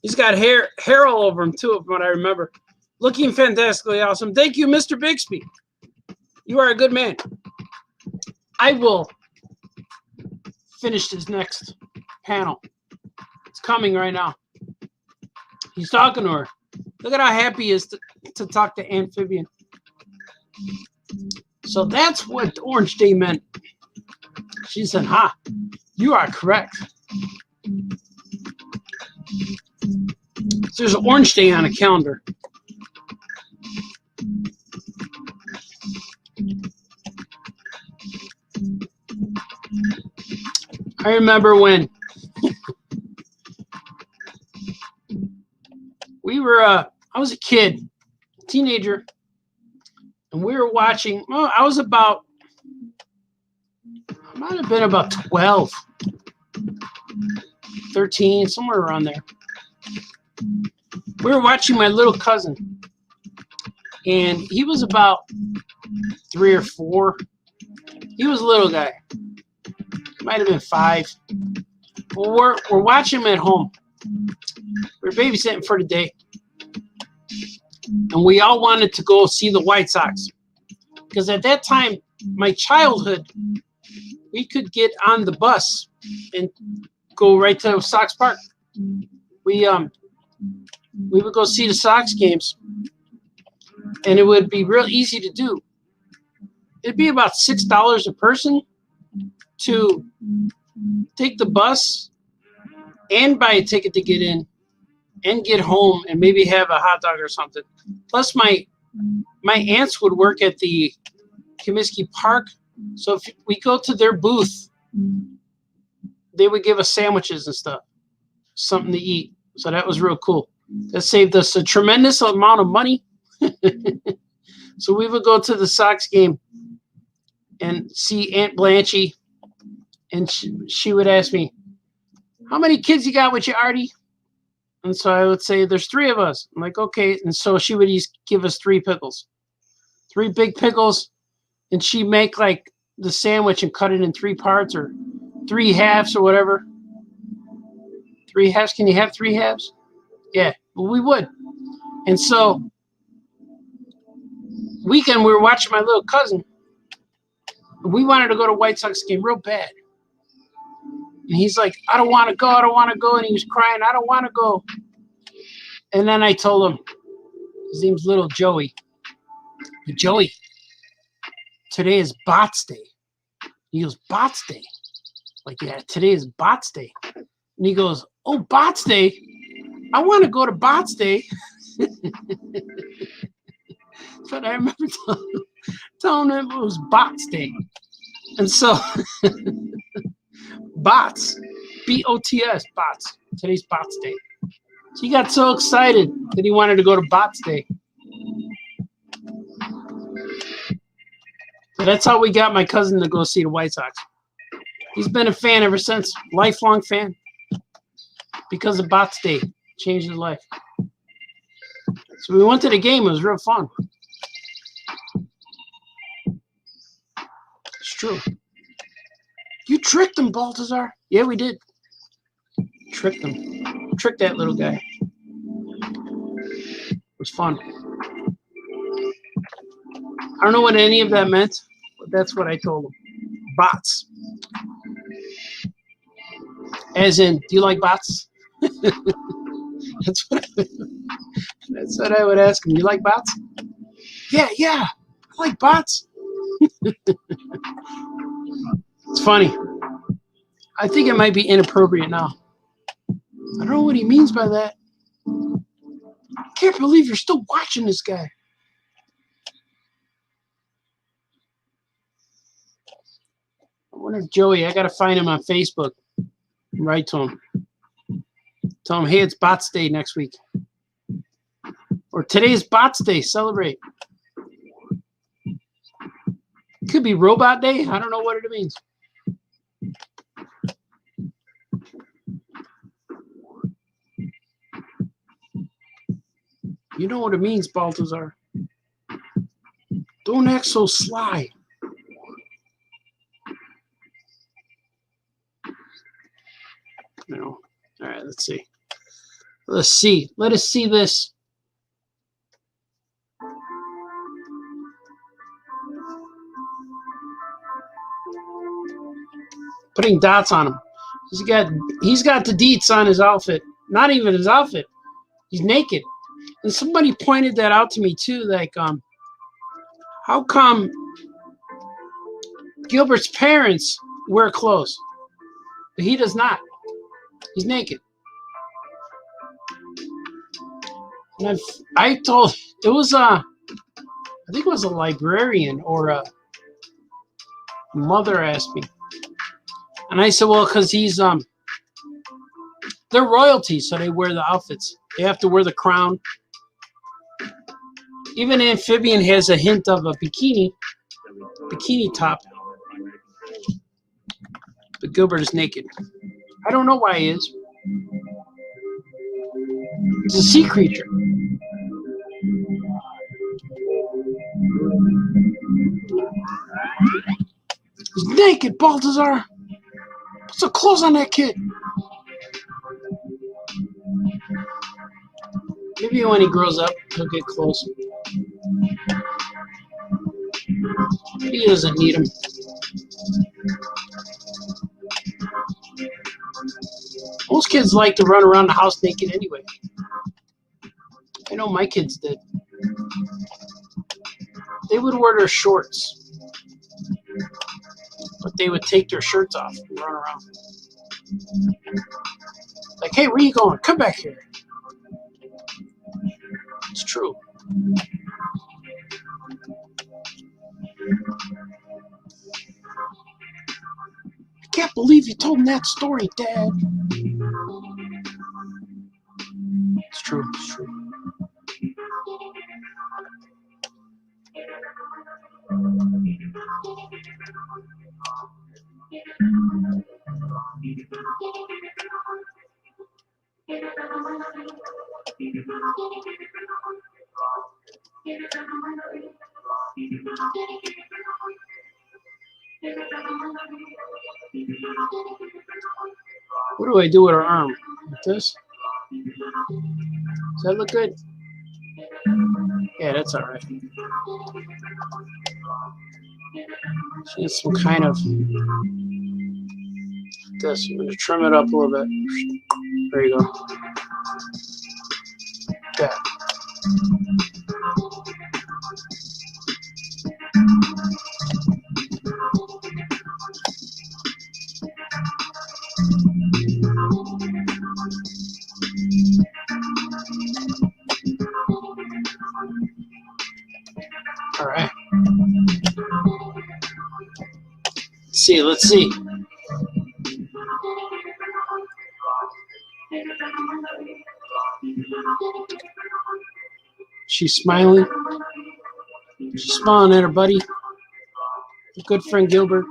He's got hair all over him too, from what I remember. Looking fantastically awesome. Thank you, Mr. Bixby. You are a good man. I will finish this next panel. It's coming right now. He's talking to her. Look at how happy he is to talk to Amphibian. So that's what Orange Day meant. She said, you are correct. So there's an Orange Day on a calendar. I remember when we were, I was a kid, teenager, and we were watching, I might have been about 12, 13, somewhere around there. We were watching my little cousin, and he was about 3 or 4. He was a little guy. Might have been 5. Well, we're watching him at home. We're babysitting for the day. And we all wanted to go see the White Sox. Because at that time, my childhood, we could get on the bus and go right to Sox Park. we would go see the Sox games, and it would be real easy to do. It'd be about $6 a person to take the bus and buy a ticket to get in and get home and maybe have a hot dog or something. Plus, my aunts would work at the Comiskey Park, so if we go to their booth, they would give us sandwiches and stuff, something to eat. So that was real cool. That saved us a tremendous amount of money. So we would go to the Sox game and see Aunt Blanchie, and she would ask me, how many kids you got with you, Artie? And so I would say, there's 3 of us. I'm like, okay. And so she would give us 3 pickles, 3 big pickles, and she'd make like the sandwich and cut it in 3 parts or 3 halves or whatever. 3 halves? Can you have 3 halves? Yeah, well, we would. And so weekend we were watching my little cousin. We wanted to go to White Sox game real bad. And he's like, I don't want to go. I don't want to go. And he was crying, I don't want to go. And then I told him, his name's little Joey. Joey, today is Bots Day. He goes, Bots Day? Like, yeah, today is Bots Day. And he goes, oh, Bots Day? I want to go to Bots Day. But I remember telling him it was Bots Day. And so, Bots, B-O-T-S, Bots. Today's Bots Day. So he got so excited that he wanted to go to Bots Day. So that's how we got my cousin to go see the White Sox. He's been a fan ever since, lifelong fan. Because of Bots Day, changed his life. So we went to the game. It was real fun. It's true. You tricked him, Baltazar. Yeah, we did. Tricked him. Tricked that little guy. It was fun. I don't know what any of that meant, but that's what I told him. Bots. As in, do you like bots? That's what I would ask him. You like bots? Yeah, I like bots. It's funny. I think it might be inappropriate now. I don't know what he means by that. I can't believe you're still watching this guy. I wonder if Joey, I got to find him on Facebook. Write to him. Tell him, hey, it's Bots Day next week. Or today's Bots Day. Celebrate. Could be Robot Day. I don't know what it means. You know what it means, Baltazar. Don't act so sly. No. All right, let's see. Let's see. Let us see this. Putting dots on him. He's got the deets on his outfit. Not even his outfit. He's naked. And somebody pointed that out to me too. Like, how come Gilbert's parents wear clothes, but he does not? He's naked. And I told, it was I think it was a librarian or a mother asked me. And I said, well, because he's, they're royalty, so they wear the outfits. They have to wear the crown. Even Amphibian has a hint of a bikini top. But Gilbert is naked. I don't know why he is. He's a sea creature. He's naked, Baltazar. Put some clothes on that kid. Maybe when he grows up, he'll get clothes. He doesn't need them. Most kids like to run around the house naked anyway. I know my kids did. They would wear their shorts, but they would take their shirts off and run around. Like, hey, where you going? Come back here. It's true. I can't believe you told him that story, Dad. It's true. It's true. What do I do with her arm? Like this? Does that look good? Yeah, that's all right. She has some kind of this. I'm going to trim it up a little bit. There you go. Okay. All right. Let's see. She's smiling. She's smiling at her buddy, her good friend Gilbert.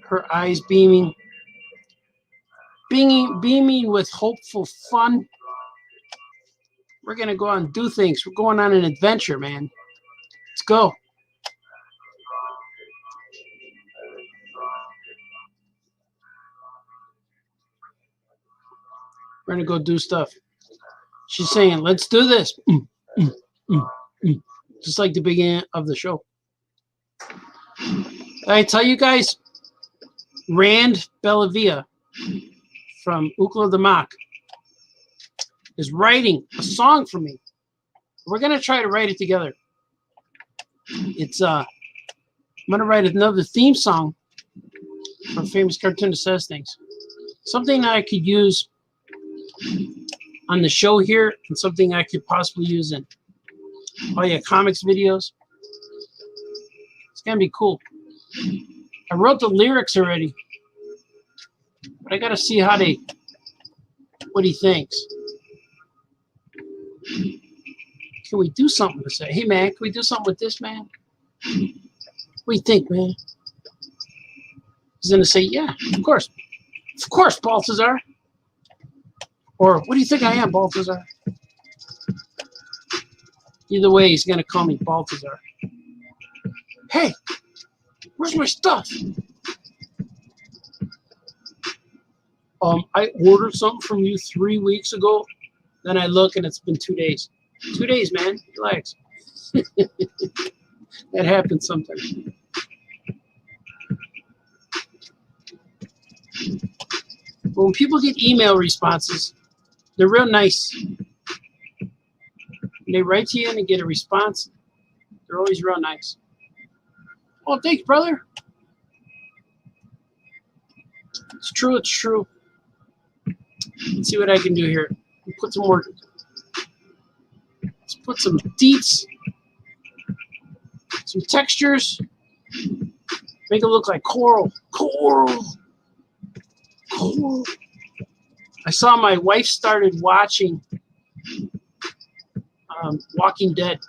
Her eyes beaming with hopeful fun. We're going to go out and do things. We're going on an adventure, man. Let's go. We're going to go do stuff. She's saying, let's do this. Just like the beginning of the show. I tell you guys, Rand Bellavia from Ukla the Mock is writing a song for me. We're going to try to write it together. It's I'm going to write another theme song for Famous Cartoonist Says Things. Something that I could use on the show here and something I could possibly use in comics videos. It's going to be cool. I wrote the lyrics already, but I got to see what he thinks. Can we do something to say? Hey, man, can we do something with this, man? What do you think, man? He's going to say, yeah, of course. Of course, Balthazar. Or, what do you think I am, Balthazar? Either way, he's going to call me Balthazar. Hey, where's my stuff? I ordered something from you 3 weeks ago. Then I look and it's been 2 days. 2 days, man. Relax. That happens sometimes. But when people get email responses, they're real nice. When they write to you and they get a response, they're always real nice. Oh, thanks, brother. It's true, it's true. Let's see what I can do here. Put some more. Let's put some deets, some textures. Make it look like coral. Coral. Coral. I saw my wife started watching Walking Dead.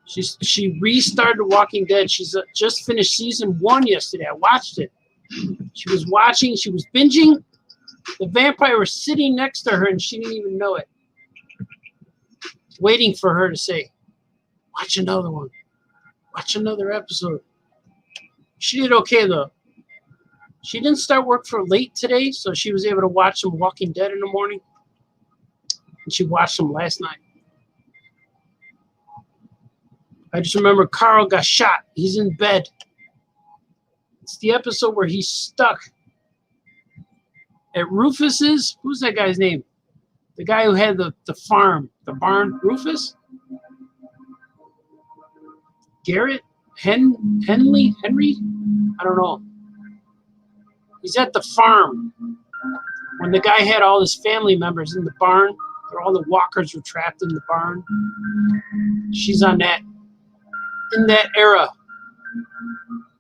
She restarted Walking Dead. She's just finished season 1 yesterday. I watched it. She was watching. She was binging. The vampire was sitting next to her, and she didn't even know it. Waiting for her to say, watch another one. Watch another episode. She did okay, though. She didn't start work for late today, so she was able to watch some Walking Dead in the morning. And she watched them last night. I just remember Carl got shot. He's in bed. It's the episode where he's stuck at Rufus's. Who's that guy's name? The guy who had the farm, the barn. Rufus? Garrett? Henry? I don't know. He's at the farm when the guy had all his family members in the barn. All the walkers were trapped in the barn. She's on that, in that era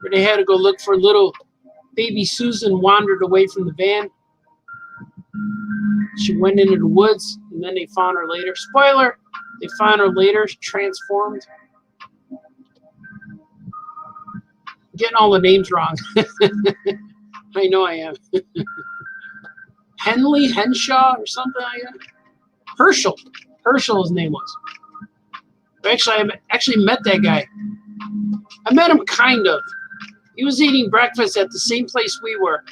where they had to go look for little baby Susan. Wandered away from the van. She went into the woods, and then they found her later. Spoiler, they found her later, transformed. I'm getting all the names wrong. I know I am. Henshaw or something like that. Herschel, his name was. I actually met that guy. I met him kind of. He was eating breakfast at the same place we were.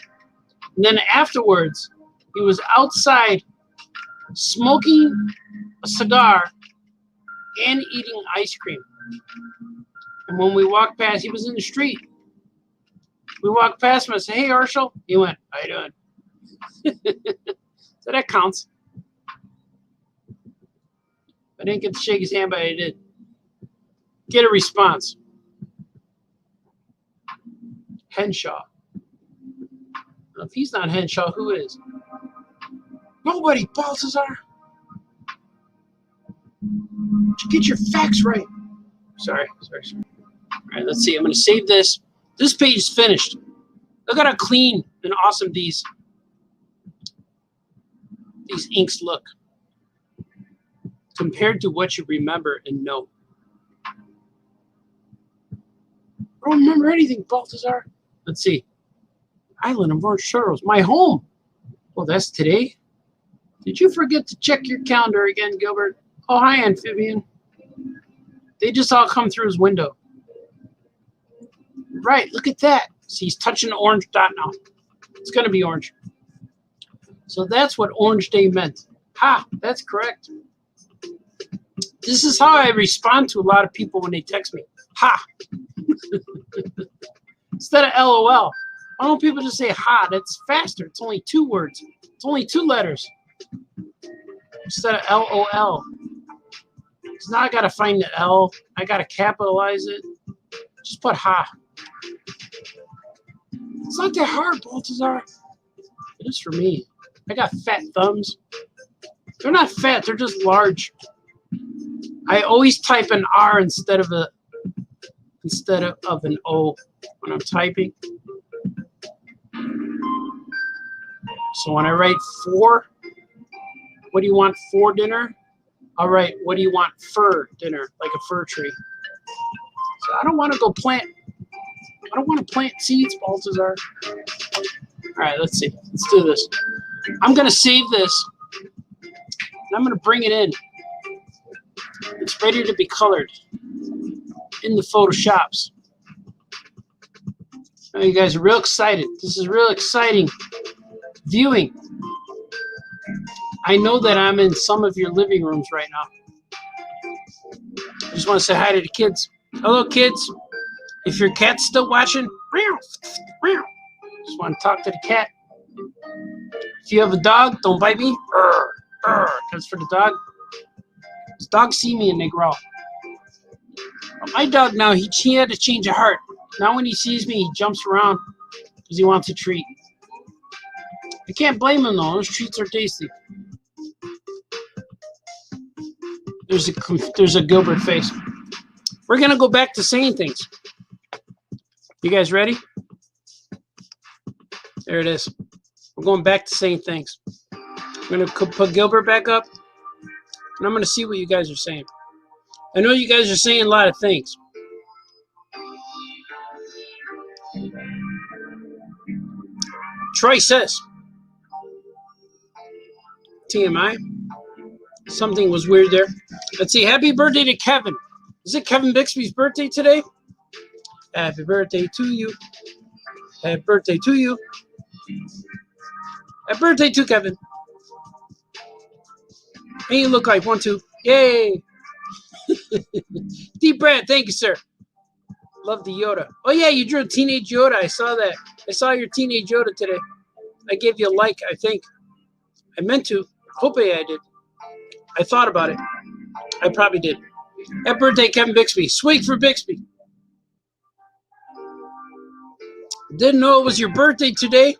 And then afterwards, he was outside smoking a cigar and eating ice cream. And when we walked past, he was in the street. We walked past him. I said, "Hey, Herschel." He went, "How you doing?" So that counts. I didn't get to shake his hand, but I did get a response. Henshaw. Now, if he's not Henshaw, who is? Nobody, Balthazar. Get your facts right. Sorry. All right, let's see. I'm going to save this. This page is finished. Look at how clean and awesome these inks look compared to what you remember and know. I don't remember anything, Balthazar. Let's see. Island of Orange Turtles, my home. Well, that's today. Did you forget to check your calendar again, Gilbert? Oh, hi, Amphibian. They just all come through his window. Right, look at that. See, he's touching the orange dot now. It's going to be orange. So that's what Orange Day meant. Ha, that's correct. This is how I respond to a lot of people when they text me. Ha. Instead of LOL. Why don't people just say ha? That's faster. It's only 2 words. It's only 2 letters. Instead of LOL. So now I got to find the L. I got to capitalize it. Just put ha. It's not that hard, Balthazar. It is for me. I got fat thumbs. They're not fat. They're just large. I always type an R instead of an O when I'm typing. So when I write 4, what do you want for dinner? I'll write, what do you want for dinner? Like a fir tree. So I don't want to go plant. I don't want to plant seeds, Balthazar. All right, let's see. Let's do this. I'm going to save this. And I'm going to bring it in. It's ready to be colored in the Photoshops. Oh, you guys are real excited. This is real exciting viewing. I know that I'm in some of your living rooms right now. I just want to say hi to the kids. Hello, kids. If your cat's still watching, just want to talk to the cat. If you have a dog, don't bite me. That's for the dog. These dogs see me and they growl. But my dog now, he had to change a heart. Now when he sees me, he jumps around because he wants a treat. I can't blame him though. Those treats are tasty. There's a Gilbert face. We're gonna go back to saying things. You guys ready? There it is. We're going back to saying things. I'm gonna put Gilbert back up, and I'm gonna see what you guys are saying. I know you guys are saying a lot of things. Troy says, TMI. Something was weird there. Let's see. Happy birthday to Kevin. Is it Kevin Bixby's birthday today? Happy birthday to you. Happy birthday to you. Happy birthday to Kevin. And you look like 1, 2. Yay. Deep breath. Thank you, sir. Love the Yoda. Oh yeah, you drew a teenage Yoda. I saw that. I saw your teenage Yoda today. I gave you a like, I think. I meant to. Hopefully I did. I thought about it. I probably did. Happy birthday, Kevin Bixby. Swig for Bixby. Didn't know it was your birthday today,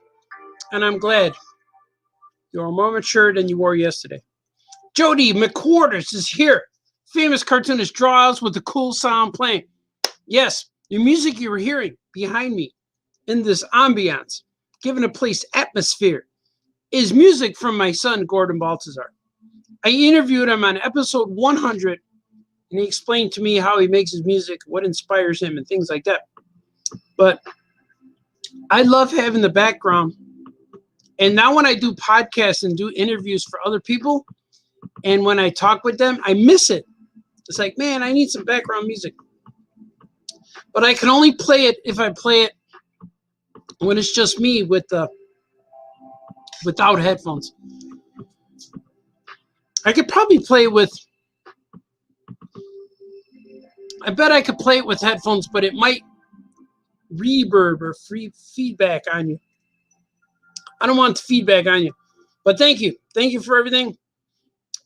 and I'm glad. You're more mature than you were yesterday. Jody McQuarters is here. Famous cartoonist draws with the cool sound playing. Yes, the music you were hearing behind me in this ambiance, giving a place atmosphere, is music from my son, Gordon Baltazar. I interviewed him on episode 100, and he explained to me how he makes his music, what inspires him, and things like that. But I love having the background. And now when I do podcasts and do interviews for other people, and when I talk with them, I miss it. It's like, man, I need some background music. But I can only play it if I play it when it's just me without headphones. I could probably play with, I bet I could play it with headphones, but it might reverb or free feedback on you. I don't want the feedback on you. But thank you. Thank you for everything.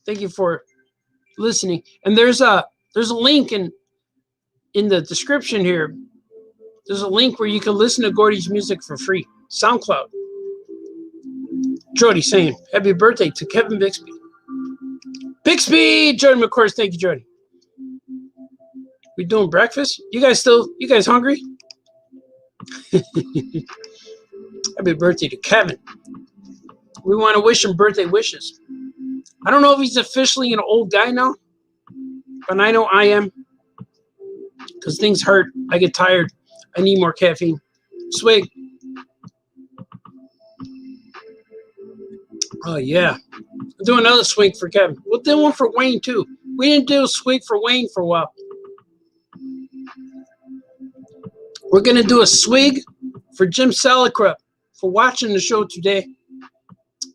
Thank you for listening. And there's a link in the description here. There's a link where you can listen to Gordy's music for free. SoundCloud. Jody saying, happy birthday to Kevin Bixby. Bixby! Jordan McCourse, thank you, Jody. We doing breakfast? You guys hungry? Happy birthday to Kevin. We want to wish him birthday wishes. I don't know if he's officially an old guy now, but I know I am. Because things hurt. I get tired. I need more caffeine. Swig. Oh, yeah. I'll do another swig for Kevin. We'll do one for Wayne, too. We didn't do a swig for Wayne for a while. We're going to do a swig for Jim Salicrup for watching the show today.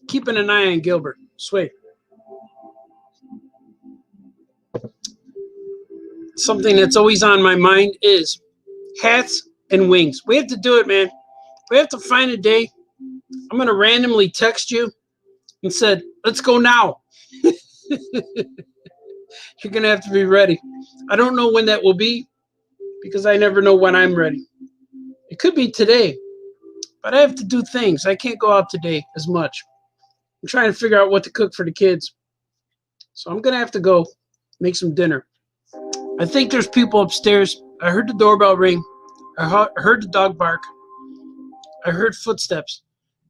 Keeping an eye on Gilbert. Swig. Something that's always on my mind is hats and wings. We have to do it, man. We have to find a day. I'm going to randomly text you and said, let's go now. You're going to have to be ready. I don't know when that will be because I never know when I'm ready. It could be today, but I have to do things. I can't go out today as much. I'm trying to figure out what to cook for the kids. So I'm going to have to go make some dinner. I think there's people upstairs. I heard the doorbell ring. I heard the dog bark. I heard footsteps.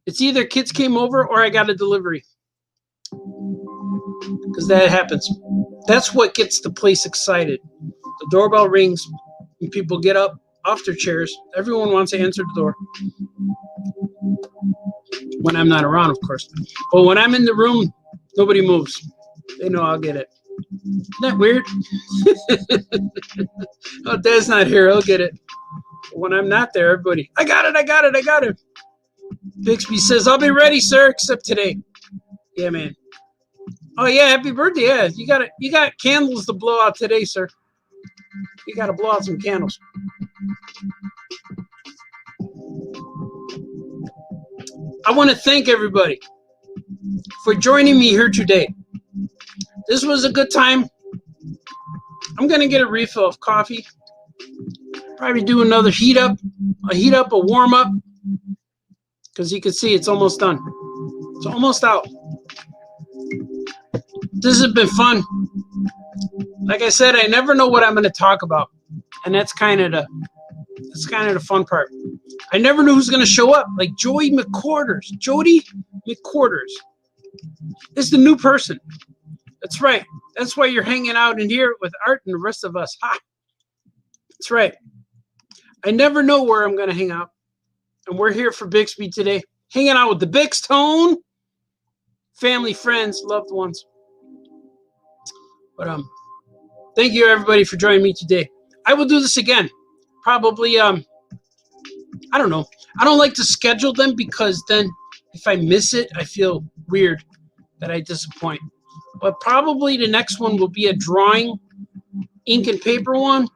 It's either kids came over or I got a delivery. Because that happens. That's what gets the place excited. The doorbell rings and people get up off their chairs. Everyone wants to answer the door. When I'm not around, of course. But when I'm in the room, nobody moves. They know I'll get it. Isn't that weird? Oh, Dad's not here. I'll get it. When I'm not there, everybody, I got it. Bixby says, I'll be ready, sir, except today. Yeah, man. Oh, yeah, happy birthday. Yeah, you got candles to blow out today, sir. You got to blow out some candles. I want to thank everybody for joining me here today. This was a good time. I'm going to get a refill of coffee. Probably do another heat up, a warm up. Because you can see it's almost done. It's almost out. This has been fun. Like I said, I never know what I'm going to talk about. And that's kind of the fun part. I never knew who's going to show up. Like Jody McQuarters. Is the new person. That's right. That's why you're hanging out in here with Art and the rest of us. Ha! That's right. I never know where I'm going to hang out. And we're here for Bixby today. Hanging out with the Bix Tone. Family, friends, loved ones. But thank you everybody for joining me today. I will do this again. Probably I don't know. I don't like to schedule them because then if I miss it, I feel weird that I disappoint. But probably the next one will be a drawing, ink and paper one.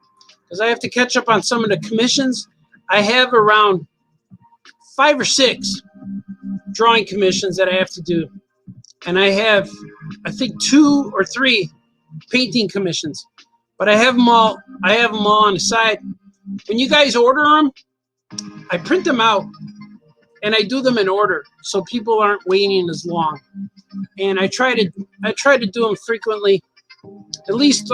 because I have to catch up on some of the commissions. I have around 5 or 6 drawing commissions that I have to do. And I have, I think, 2 or 3 painting commissions. But I have them all on the side. When you guys order them, I print them out and I do them in order so people aren't waiting as long. And I try to do them frequently, at least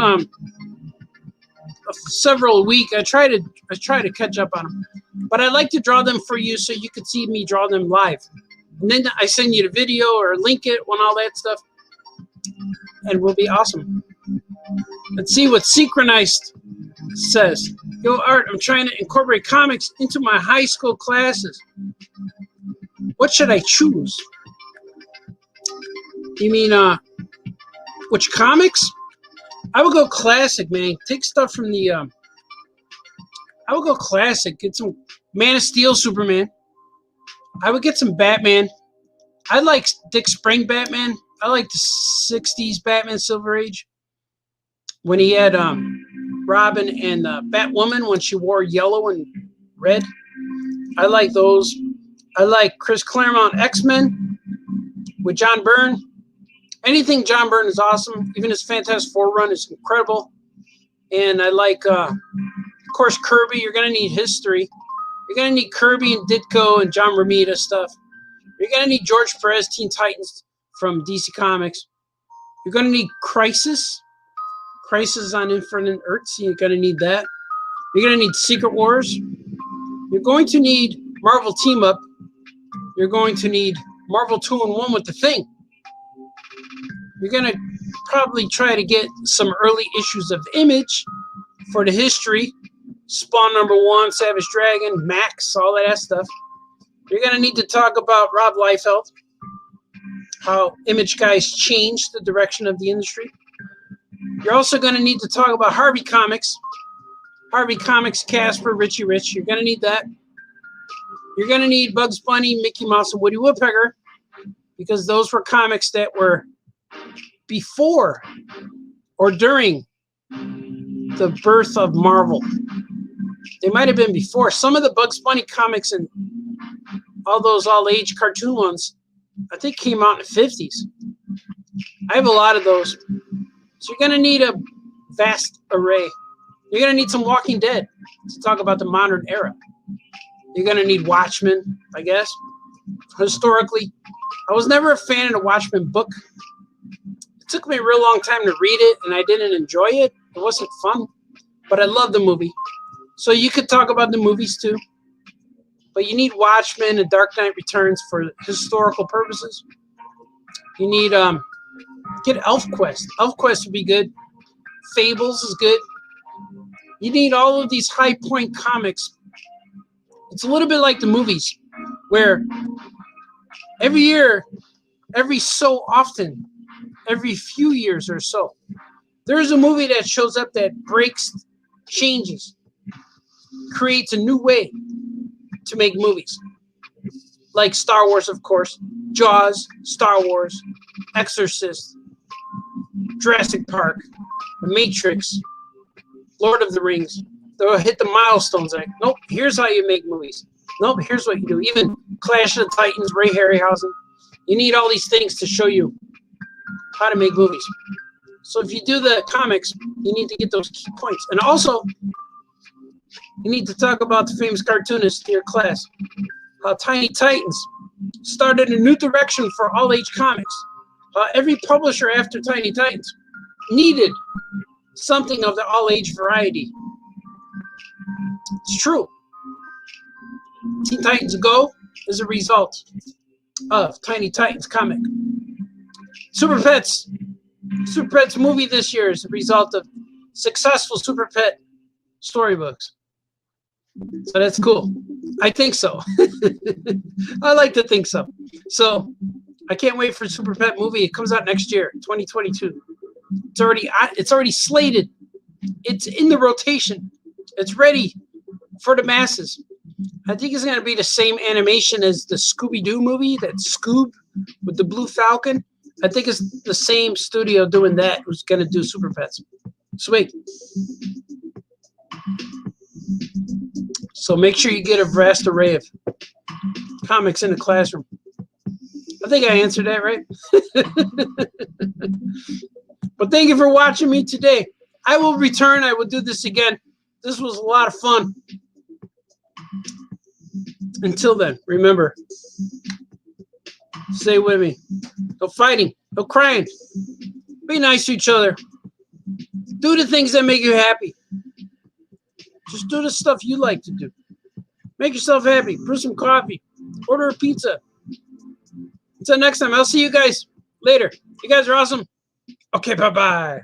several a week. I try to catch up on them. But I like to draw them for you so you can see me draw them live. And then I send you the video or link it when all that stuff. And it will be awesome. Let's see what Synchronized says. Yo, Art, I'm trying to incorporate comics into my high school classes. What should I choose? You mean, which comics? I would go classic, man. Take stuff from the, I would go classic. Get some Man of Steel, Superman. I would get some Batman. I like Dick Sprang Batman. I like the 60s Batman Silver Age. When he had Robin and Batwoman when she wore yellow and red. I like those. I like Chris Claremont X-Men with John Byrne. Anything John Byrne is awesome. Even his Fantastic Four run is incredible. And I like, of course, Kirby. You're going to need history. You're going to need Kirby and Ditko and John Romita stuff. You're going to need George Perez, Teen Titans from DC Comics. You're going to need Crisis on Infinite Earths. You're going to need that. You're going to need Secret Wars. You're going to need Marvel Team Up. You're going to need Marvel 2-in-1 with The Thing. You're going to probably try to get some early issues of Image for the history. Spawn #1, Savage Dragon, Max, all of that stuff. You're going to need to talk about Rob Liefeld, how Image guys changed the direction of the industry. You're also going to need to talk about Harvey Comics. Harvey Comics, Casper, Richie Rich. You're going to need that. You're going to need Bugs Bunny, Mickey Mouse, and Woody Woodpecker, because those were comics that were before or during the birth of Marvel. They might have been before. Some of the Bugs Bunny comics and all those all-age cartoon ones, I think, came out in the 50s. I have a lot of those. So you're going to need a vast array. You're going to need some Walking Dead to talk about the modern era. You're going to need Watchmen, I guess. Historically, I was never a fan of the Watchmen book. It took me a real long time to read it, and I didn't enjoy it. It wasn't fun, but I love the movie. So you could talk about the movies too. But you need Watchmen and Dark Knight Returns for historical purposes. You need get ElfQuest. ElfQuest would be good. Fables is good. You need all of these high point comics. It's a little bit like the movies, where every year, every so often, every few years or so, there's a movie that shows up that breaks, changes, creates a new way to make movies. Like Star Wars, of course, Jaws, Star Wars, Exorcist, Jurassic Park, The Matrix, Lord of the Rings. They'll hit the milestones like, nope, here's how you make movies. Nope, here's what you do. Even Clash of the Titans, Ray Harryhausen. You need all these things to show you how to make movies. So if you do the comics, you need to get those key points. And also, you need to talk about the famous cartoonist in your class. How Tiny Titans started a new direction for all-age comics. Every publisher after Tiny Titans needed something of the all-age variety. It's true. Teen Titans Go is a result of Tiny Titans comic. Super Pets movie this year is a result of successful Super Pet storybooks. So that's cool. I think so. I like to think so. So I can't wait for Super Pet movie. It comes out next year, 2022. It's already slated. It's in the rotation. It's ready for the masses. I think it's going to be the same animation as the Scooby-Doo movie, that Scoob with the Blue Falcon. I think it's the same studio doing that who's going to do Super Pets. Sweet. So make sure you get a vast array of comics in the classroom. I think I answered that right. But thank you for watching me today. I will return. I will do this again. This was a lot of fun. Until then, remember, stay with me. No fighting, no crying. Be nice to each other. Do the things that make you happy. Just do the stuff you like to do. Make yourself happy. Brew some coffee. Order a pizza. Until next time, I'll see you guys later. You guys are awesome. Okay, bye-bye.